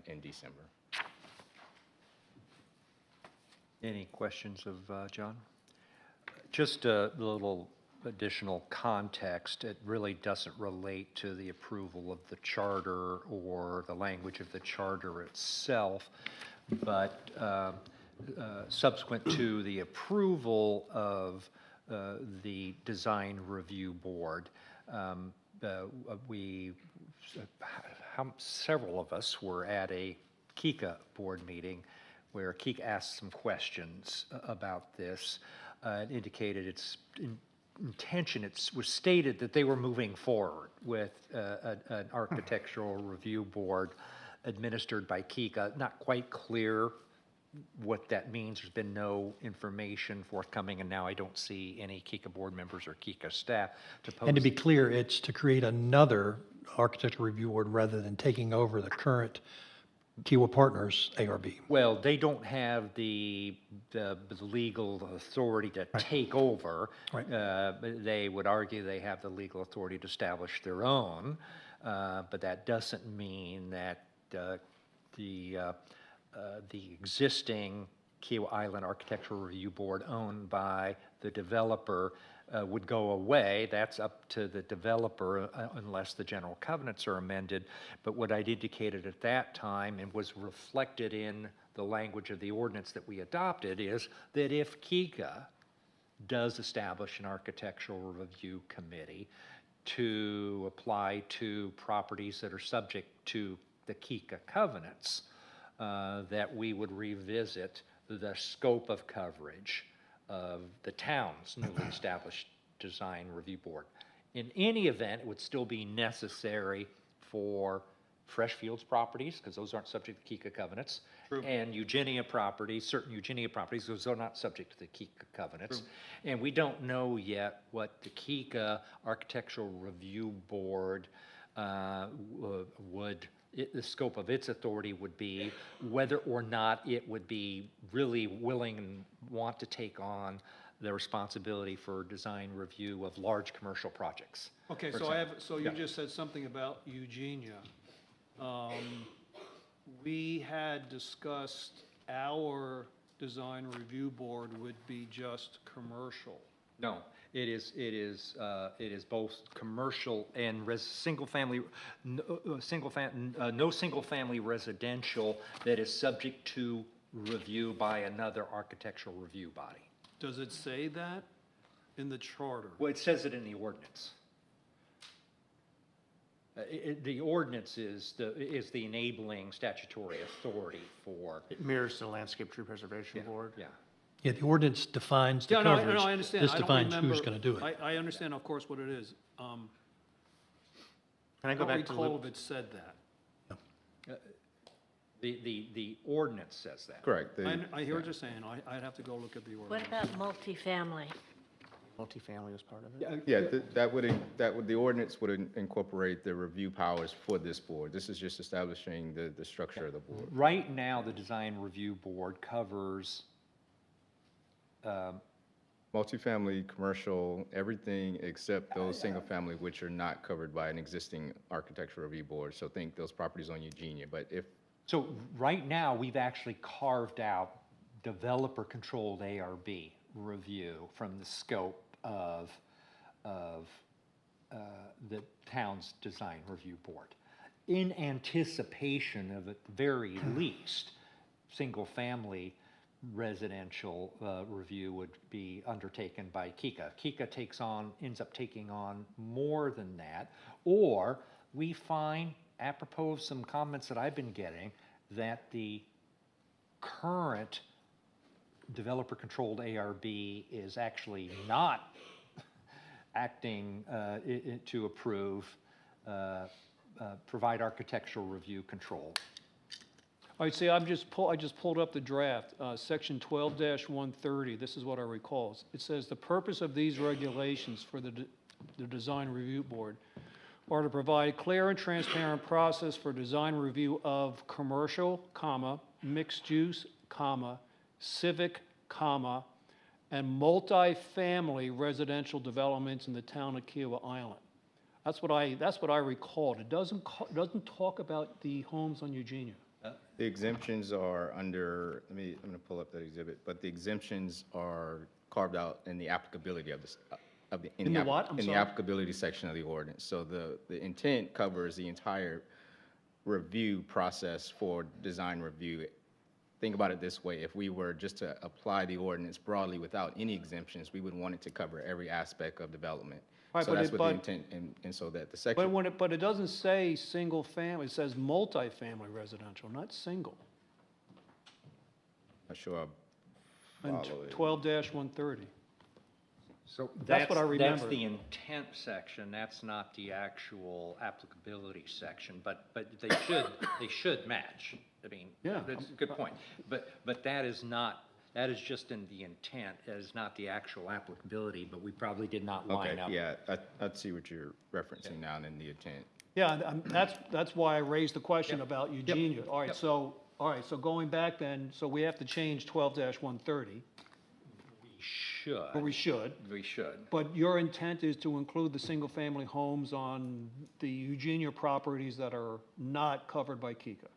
in December. Any questions of John? Just a little additional context. It really doesn't relate to the approval of the charter or the language of the charter itself, but subsequent to the approval of the Design Review Board, several of us were at a KICA board meeting where KICA asked some questions about this. It indicated its intention, it was stated that they were moving forward with an architectural review board administered by KICA. Not quite clear what that means. There's been no information forthcoming, and now I don't see any KICA board members or KICA staff to pose. And to be clear, it's to create another architectural review board rather than taking over the current Kiwa Partners ARB. Well, they don't have the legal authority to take over. Right. But they would argue they have the legal authority to establish their own, but that doesn't mean that the existing Kiwa Island Architectural Review Board owned by the developer would go away. That's up to the developer unless the general covenants are amended. But what I'd indicated at that time and was reflected in the language of the ordinance that we adopted is that if KICA does establish an architectural review committee to apply to properties that are subject to the KICA covenants, that we would revisit the scope of coverage of the town's newly established Design Review Board. In any event, it would still be necessary for Freshfields properties, because those aren't subject to KICA covenants, and Eugenia properties, certain Eugenia properties, those are not subject to the KICA covenants. And we don't know yet what the KICA Architectural Review Board the scope of its authority would be, whether or not it would be really willing and want to take on the responsibility for design review of large commercial projects. Okay, for so example. you just said something about Eugenia. We had discussed our design review board would be just commercial. No, it is both commercial and no single-family residential that is subject to review by another architectural review body. Does it say that in the charter? Well, it says it in the ordinance. The ordinance is the enabling statutory authority for. It mirrors the Landscape Tree Preservation Board. Yeah. Yeah, the ordinance defines the Yeah, coverage. no, I understand. This I don't defines remember- who's going to do it. I understand, of course, what it is. Can I go don't back to recall Luke? if it said that. The ordinance says that. Correct. I hear what you're saying. I'd have to go look at the What ordinance. about multifamily? Multifamily was part of it? Yeah, the ordinance would incorporate the review powers for this board. This is just establishing the structure of the board. Right now, the Design Review Board covers Multifamily, commercial, everything except those single-family which are not covered by an existing architectural review board. So think those properties on Eugenia. But So right now, we've actually carved out developer-controlled ARB review from the scope of the town's Design Review Board. In anticipation of, at the very least, single-family residential review would be undertaken by KICA. KICA ends up taking on more than that, or we find, apropos of some comments that I've been getting, that the current developer-controlled ARB is actually not acting to approve, provide architectural review control. All right, see, I just pulled up the draft, section 12-130, this is what I recall. It says, "The purpose of these regulations for the Design Review Board are to provide clear and transparent process for design review of commercial, comma, mixed use, comma, civic, comma, and multifamily residential developments in the town of Kiowa Island." That's what I recalled. It doesn't talk about the homes on Eugenia. The exemptions are under, I'm gonna pull up that exhibit, but the exemptions are carved out in the applicability of this, In the what? I'm in the sorry? applicability section of the ordinance. So the intent covers the entire review process for design review. Think about it this way, if we were just to apply the ordinance broadly without any exemptions, we would want it to cover every aspect of development. Right, So but that's it- what the but- intent, and so that the section. But it doesn't say single family, it says multifamily residential, not single. Not sure I On follow it. 12-130. So That's what I That's remember. the intent section, that's not the actual applicability section, but they should match. I mean, Yeah. that's a good point. But that is just in the intent, that is not the actual applicability, but we probably did not line up. Okay, yeah, I see what you're referencing now in the intent. Yeah, that's why I raised the question Yep. about Eugenia. All right, Yep. so going back then, so we have to change 12-130, or we should. We should. But your intent is to include the single-family homes on the Eugenia properties that are not covered by KICA.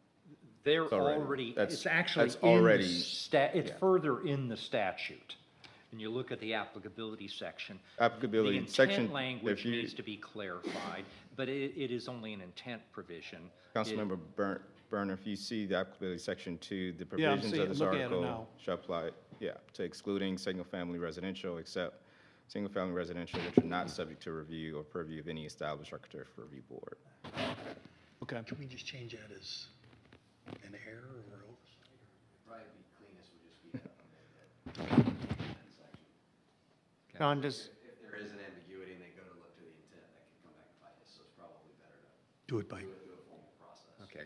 They're It's already- already, that's- it's actually that's in the already- it's further in the statute. And you look at the applicability section. Applicability The section, intent language if you- needs to be clarified, but it is only an intent provision. Councilmember Burner, if you see the applicability section 2, the Yeah, I'm provisions seeing- of this looking at it article now. shall apply, to excluding single-family residential, except single-family residential which are not subject to review or purview of any established architectural review board. Okay. Should we just change that as an error or? Probably be cleanest would just be that section. John, does, If there is an ambiguity and they go to look to the intent, that can come back and bite us, so it's probably better to Do it by, do a formal process. Okay.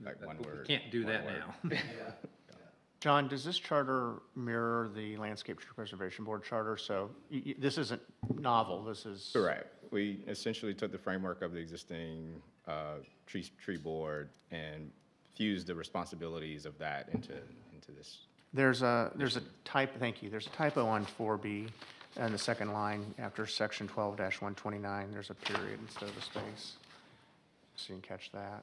Like one We word. can't do one that word. now. John, does this charter mirror the Landscape Tree Preservation Board charter? So this isn't novel, this is. Correct. We essentially took the framework of the existing tree board and fused the responsibilities of that into this. There's a type, thank you, there's a typo on 4B and the second line after section 12-129, there's a period instead of a space. So you can catch that.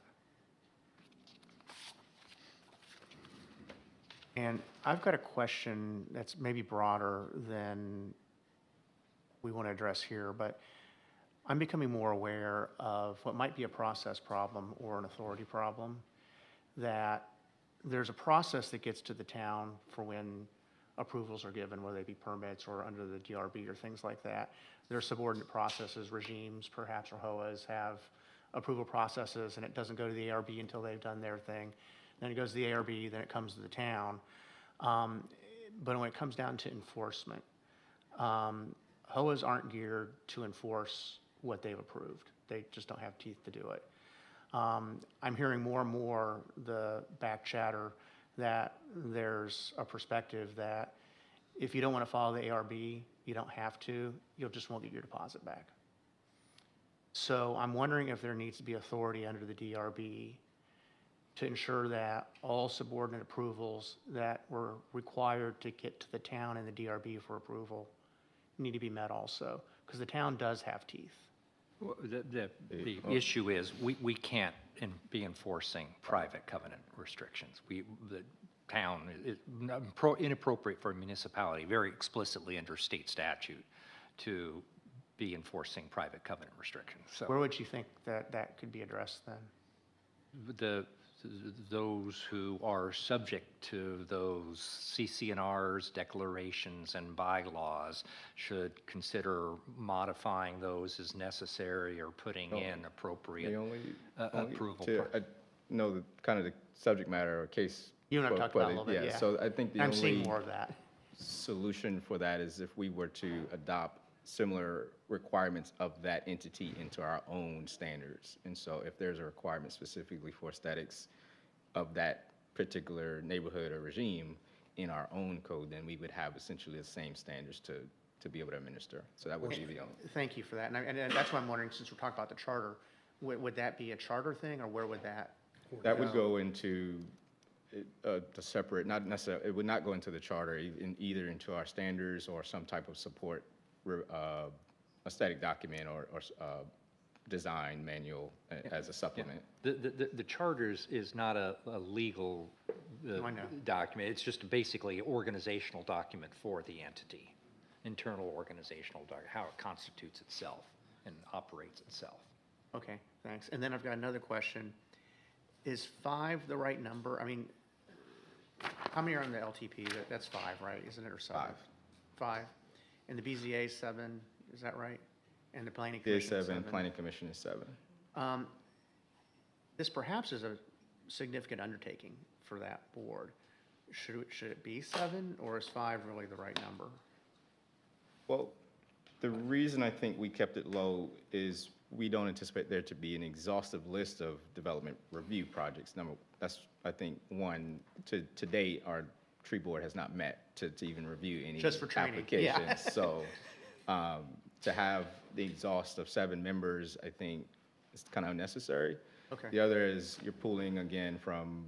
And I've got a question that's maybe broader than we want to address here, but I'm becoming more aware of what might be a process problem or an authority problem, that there's a process that gets to the town for when approvals are given, whether they be permits or under the DRB or things like that. There are subordinate processes, regimes, perhaps, or HOAs have approval processes, and it doesn't go to the ARB until they've done their thing. Then it goes to the ARB, then it comes to the town. But when it comes down to enforcement, HOAs aren't geared to enforce what they've approved. They just don't have teeth to do it. I'm hearing more and more the back chatter that there's a perspective that if you don't want to follow the ARB, you don't have to, you'll just won't get your deposit back. So I'm wondering if there needs to be authority under the DRB to ensure that all subordinate approvals that were required to get to the town and the DRB for approval need to be met also, because the town does have teeth. Well, the issue is, we can't be enforcing private covenant restrictions. The town is inappropriate for a municipality, very explicitly under state statute, to be enforcing private covenant restrictions. So Where would you think that could be addressed then? those who are subject to those CC&Rs, declarations, and bylaws should consider modifying those as necessary or putting in appropriate approval. I know the kind of the subject matter or case You and I talked about it a little bit, yeah. So I think the I'm seeing only more of that. solution for that is if we were to adopt similar requirements of that entity into our own standards. And so if there's a requirement specifically for aesthetics of that particular neighborhood or regime in our own code, then we would have essentially the same standards to be able to administer. So that would be the only. Thank you for that. And that's why I'm wondering, since we're talking about the charter, would that be a charter thing, or where would that? That would go into the separate, not necessarily, it would not go into the charter, either into our standards or some type of support aesthetic document or design manual as a supplement. The charters is not a legal document. It's just basically an organizational document for the entity, internal organizational document, how it constitutes itself and operates itself. Okay, thanks. And then I've got another question. Is 5 the right number? I mean, how many are on the LTP? That's 5, right? Isn't it, or 7? 5. And the BZA is 7, is that right? And the planning commission is 7. Planning commission is 7. This perhaps is a significant undertaking for that board. Should it be 7, or is 5 really the right number? Well, the reason I think we kept it low is we don't anticipate there to be an exhaustive list of development review projects. That's, I think, one, to date, our tree board has not met to even review any Just for training. applications. Yeah. So to have the exhaust of 7 members, I think is kind of unnecessary. Okay. The other is you're pulling, again, from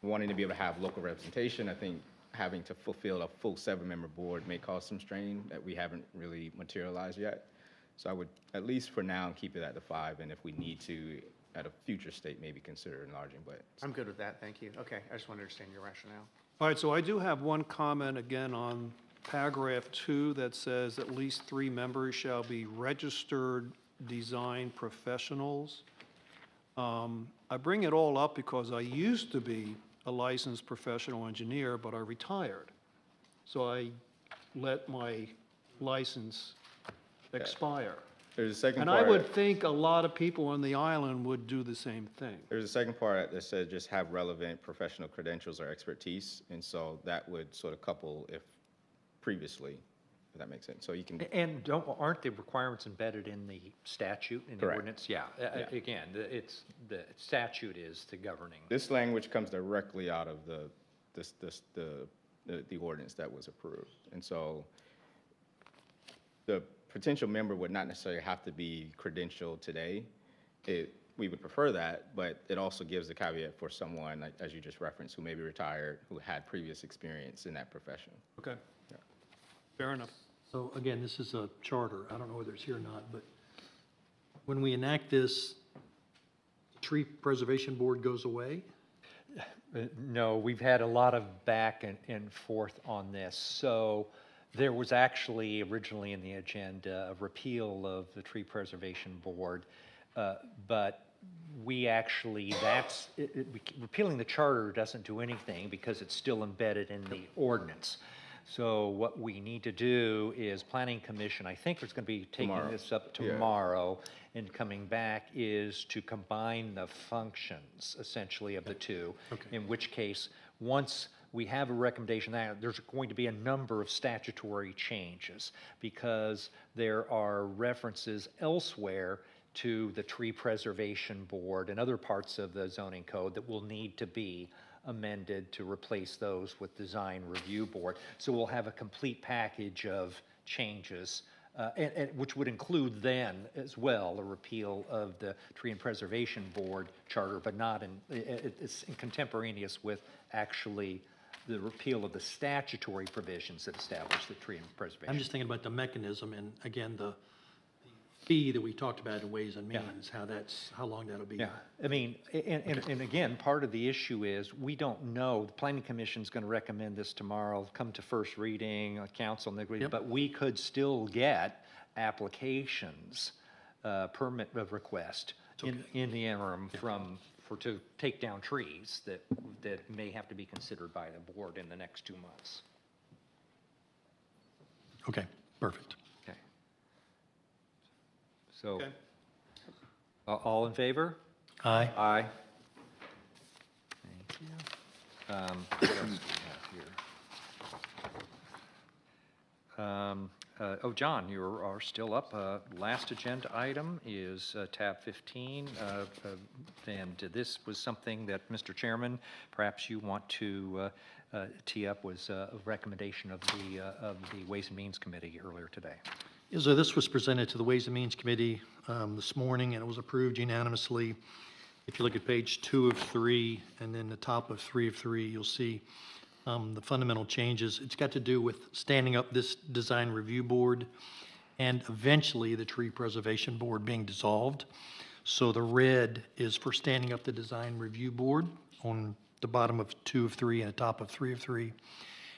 wanting to be able to have local representation. I think having to fulfill a full 7-member board may cause some strain that we haven't really materialized yet. So I would, at least for now, keep it at the 5, and if we need to, at a future state, maybe consider enlarging, but. I'm good with that, thank you. Okay, I just want to understand your rationale. All right, so I do have one comment again on paragraph 2 that says at least 3 members shall be registered design professionals. I bring it all up because I used to be a licensed professional engineer, but I retired. So I let my license expire. There's a second And part. I would think a lot of people on the island would do the same thing. There's a second part that says just have relevant professional credentials or expertise, and so that would sort of couple if previously, if that makes sense. So you can. And aren't the requirements embedded in the statute, in the Correct. ordinance? Yeah. Again, the statute is the governing. This language comes directly out of the ordinance that was approved, and so the potential member would not necessarily have to be credentialed today. We would prefer that, but it also gives the caveat for someone, like, as you just referenced, who may be retired, who had previous experience in that profession. Okay. Fair enough. So again, this is a charter. I don't know whether it's here or not, but when we enact this, the tree preservation board goes away? No, we've had a lot of back and forth on this. So there was actually originally in the agenda a repeal of the tree preservation board, but we actually, repealing the charter doesn't do anything because it's still embedded in the ordinance. So what we need to do is Planning Commission, I think is going to be taking this up tomorrow and coming back, is to combine the functions essentially of the two. Okay. In which case, once we have a recommendation that there's going to be a number of statutory changes because there are references elsewhere to the tree preservation board and other parts of the zoning code that will need to be amended to replace those with design review board. So we'll have a complete package of changes, and which would include then as well a repeal of the tree and preservation board charter, but not it's contemporaneous with actually the repeal of the statutory provisions that establish the tree and preservation. I'm just thinking about the mechanism and again, the fee that we talked about in Ways and Means, how long that'll be. Yeah, I mean, and again, part of the issue is we don't know. The Planning Commission's going to recommend this tomorrow, come to first reading, council, but we could still get applications, permit request in the interim to take down trees that may have to be considered by the board in the next 2 months. Okay, perfect. Okay. So, all in favor? Aye. Aye. Thank you. What else do we have here? Oh, John, you are still up. Last agenda item is tab 15. And this was something that, Mr. Chairman, perhaps you want to tee up, was a recommendation of the Ways and Means Committee earlier today. Yeah, so this was presented to the Ways and Means Committee this morning, and it was approved unanimously. If you look at page 2 of 3, and then the top of 3 of 3, you'll see the fundamental changes. It's got to do with standing up this design review board and eventually the tree preservation board being dissolved. So the red is for standing up the design review board on the bottom of 2 of 3 and the top of 3 of 3.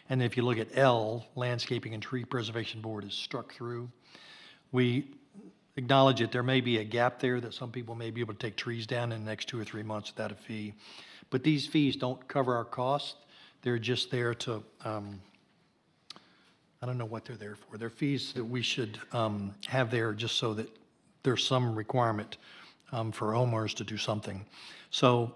And then if you look at L, landscaping and tree preservation board is struck through. We acknowledge that there may be a gap there, that some people may be able to take trees down in the next 2 or 3 months without a fee. But these fees don't cover our costs. They're just there to, I don't know what they're there for. They're fees that we should have there just so that there's some requirement for homeowners to do something. So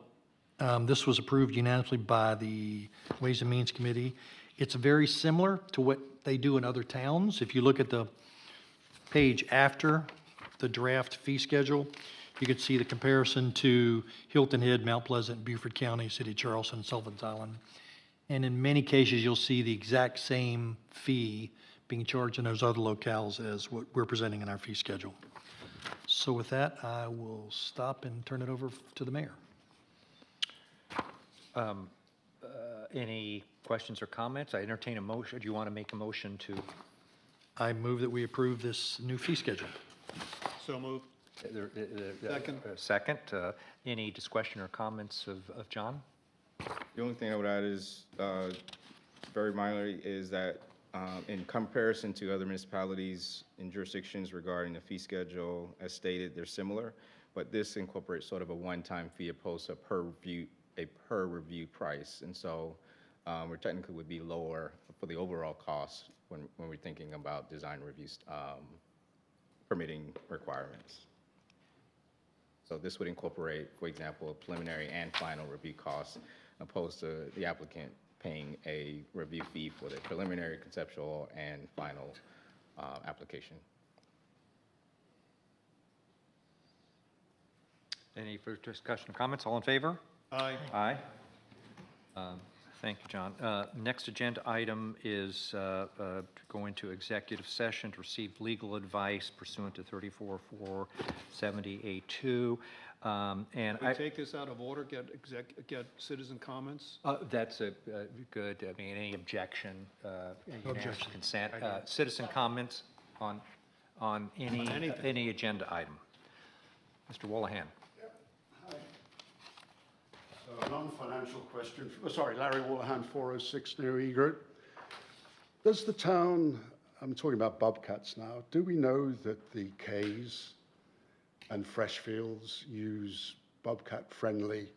this was approved unanimously by the Ways and Means Committee. It's very similar to what they do in other towns. If you look at the page after the draft fee schedule, you can see the comparison to Hilton Head, Mount Pleasant, Beaufort County, City of Charleston, Sullivan's Island. And in many cases, you'll see the exact same fee being charged in those other locales as what we're presenting in our fee schedule. So with that, I will stop and turn it over to the mayor. Any questions or comments? I entertain a motion. Do you want to make a motion to? I move that we approve this new fee schedule. So moved. Second. Second. Any discussion or comments of John? The only thing I would add is, very minorly, is that in comparison to other municipalities and jurisdictions regarding the fee schedule, as stated, they're similar, but this incorporates sort of a one-time fee opposed to a per review price. And so we technically would be lower for the overall cost when we're thinking about design reviews, permitting requirements. So this would incorporate, for example, a preliminary and final review costs, opposed to the applicant paying a review fee for the preliminary, conceptual, and final application. Any further discussion or comments? All in favor? Aye. Aye. Thank you, John. Next agenda item is go into executive session to receive legal advice pursuant to 34-470A2. And We take this out of order, get citizen comments? that's a good, I mean, any objection, unanimous objection. consent, citizen comments on any agenda item. Mr. Wollahan. Non-financial question. Larry Wallahan, 406 New Egret. Does the town, I'm talking about bobcats now, do we know that the Ks and fresh fields use bobcat-friendly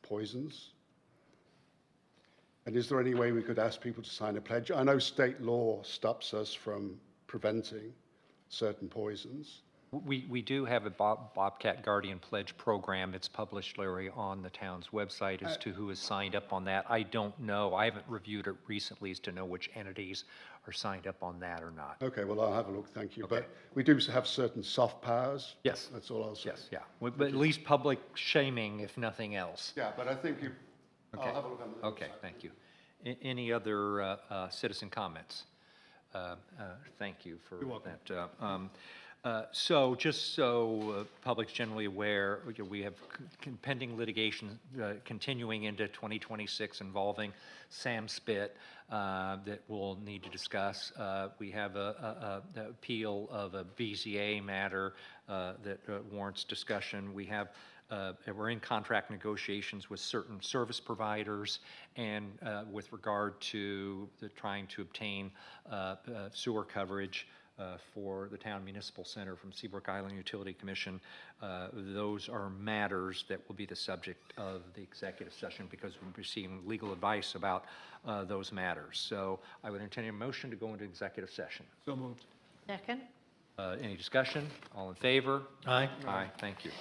poisons? And is there any way we could ask people to sign a pledge? I know state law stops us from preventing certain poisons. We do have a Bobcat Guardian Pledge program. It's published, Larry, on the town's website as to who has signed up on that. I don't know. I haven't reviewed it recently as to know which entities are signed up on that or not. Okay, well, I'll have a look, thank you. Okay. But we do have certain soft powers. Yes. That's all I'll say. Yes, yeah. But at least public shaming, if nothing else. Yeah, but I think you, Okay. I'll have a look on the Okay, website. thank you. Any other citizen comments? Thank you for that. So just so public's generally aware, we have pending litigation continuing into 2026 involving Sam Spit that we'll need to discuss. We have a appeal of a BZA matter that warrants discussion. We have we're in contract negotiations with certain service providers and with regard to trying to obtain sewer coverage for the town municipal center from Seabrook Island Utility Commission. Those are matters that will be the subject of the executive session because we're receiving legal advice about those matters. So I would entertain a motion to go into executive session. So moved. Second? Any discussion? All in favor? Aye. Aye, thank you.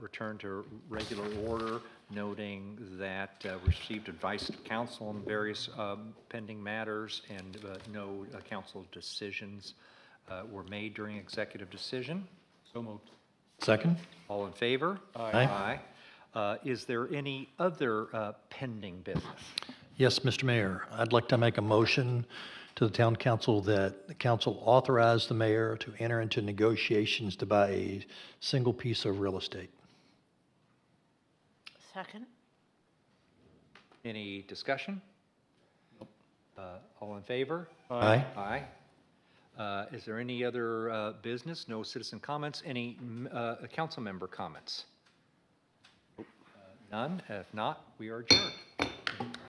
return to regular order, noting that received advice of council on various pending matters, and no council decisions were made during executive decision. So moved. Second? All in favor? Aye. Is there any other pending business? Yes, Mr. Mayor, I'd like to make a motion to the town council that the council authorize the mayor to enter into negotiations to buy a single piece of real estate. Second? Any discussion? All in favor? Aye. Aye. Is there any other business? No citizen comments? Any council member comments? None? If not, we are adjourned.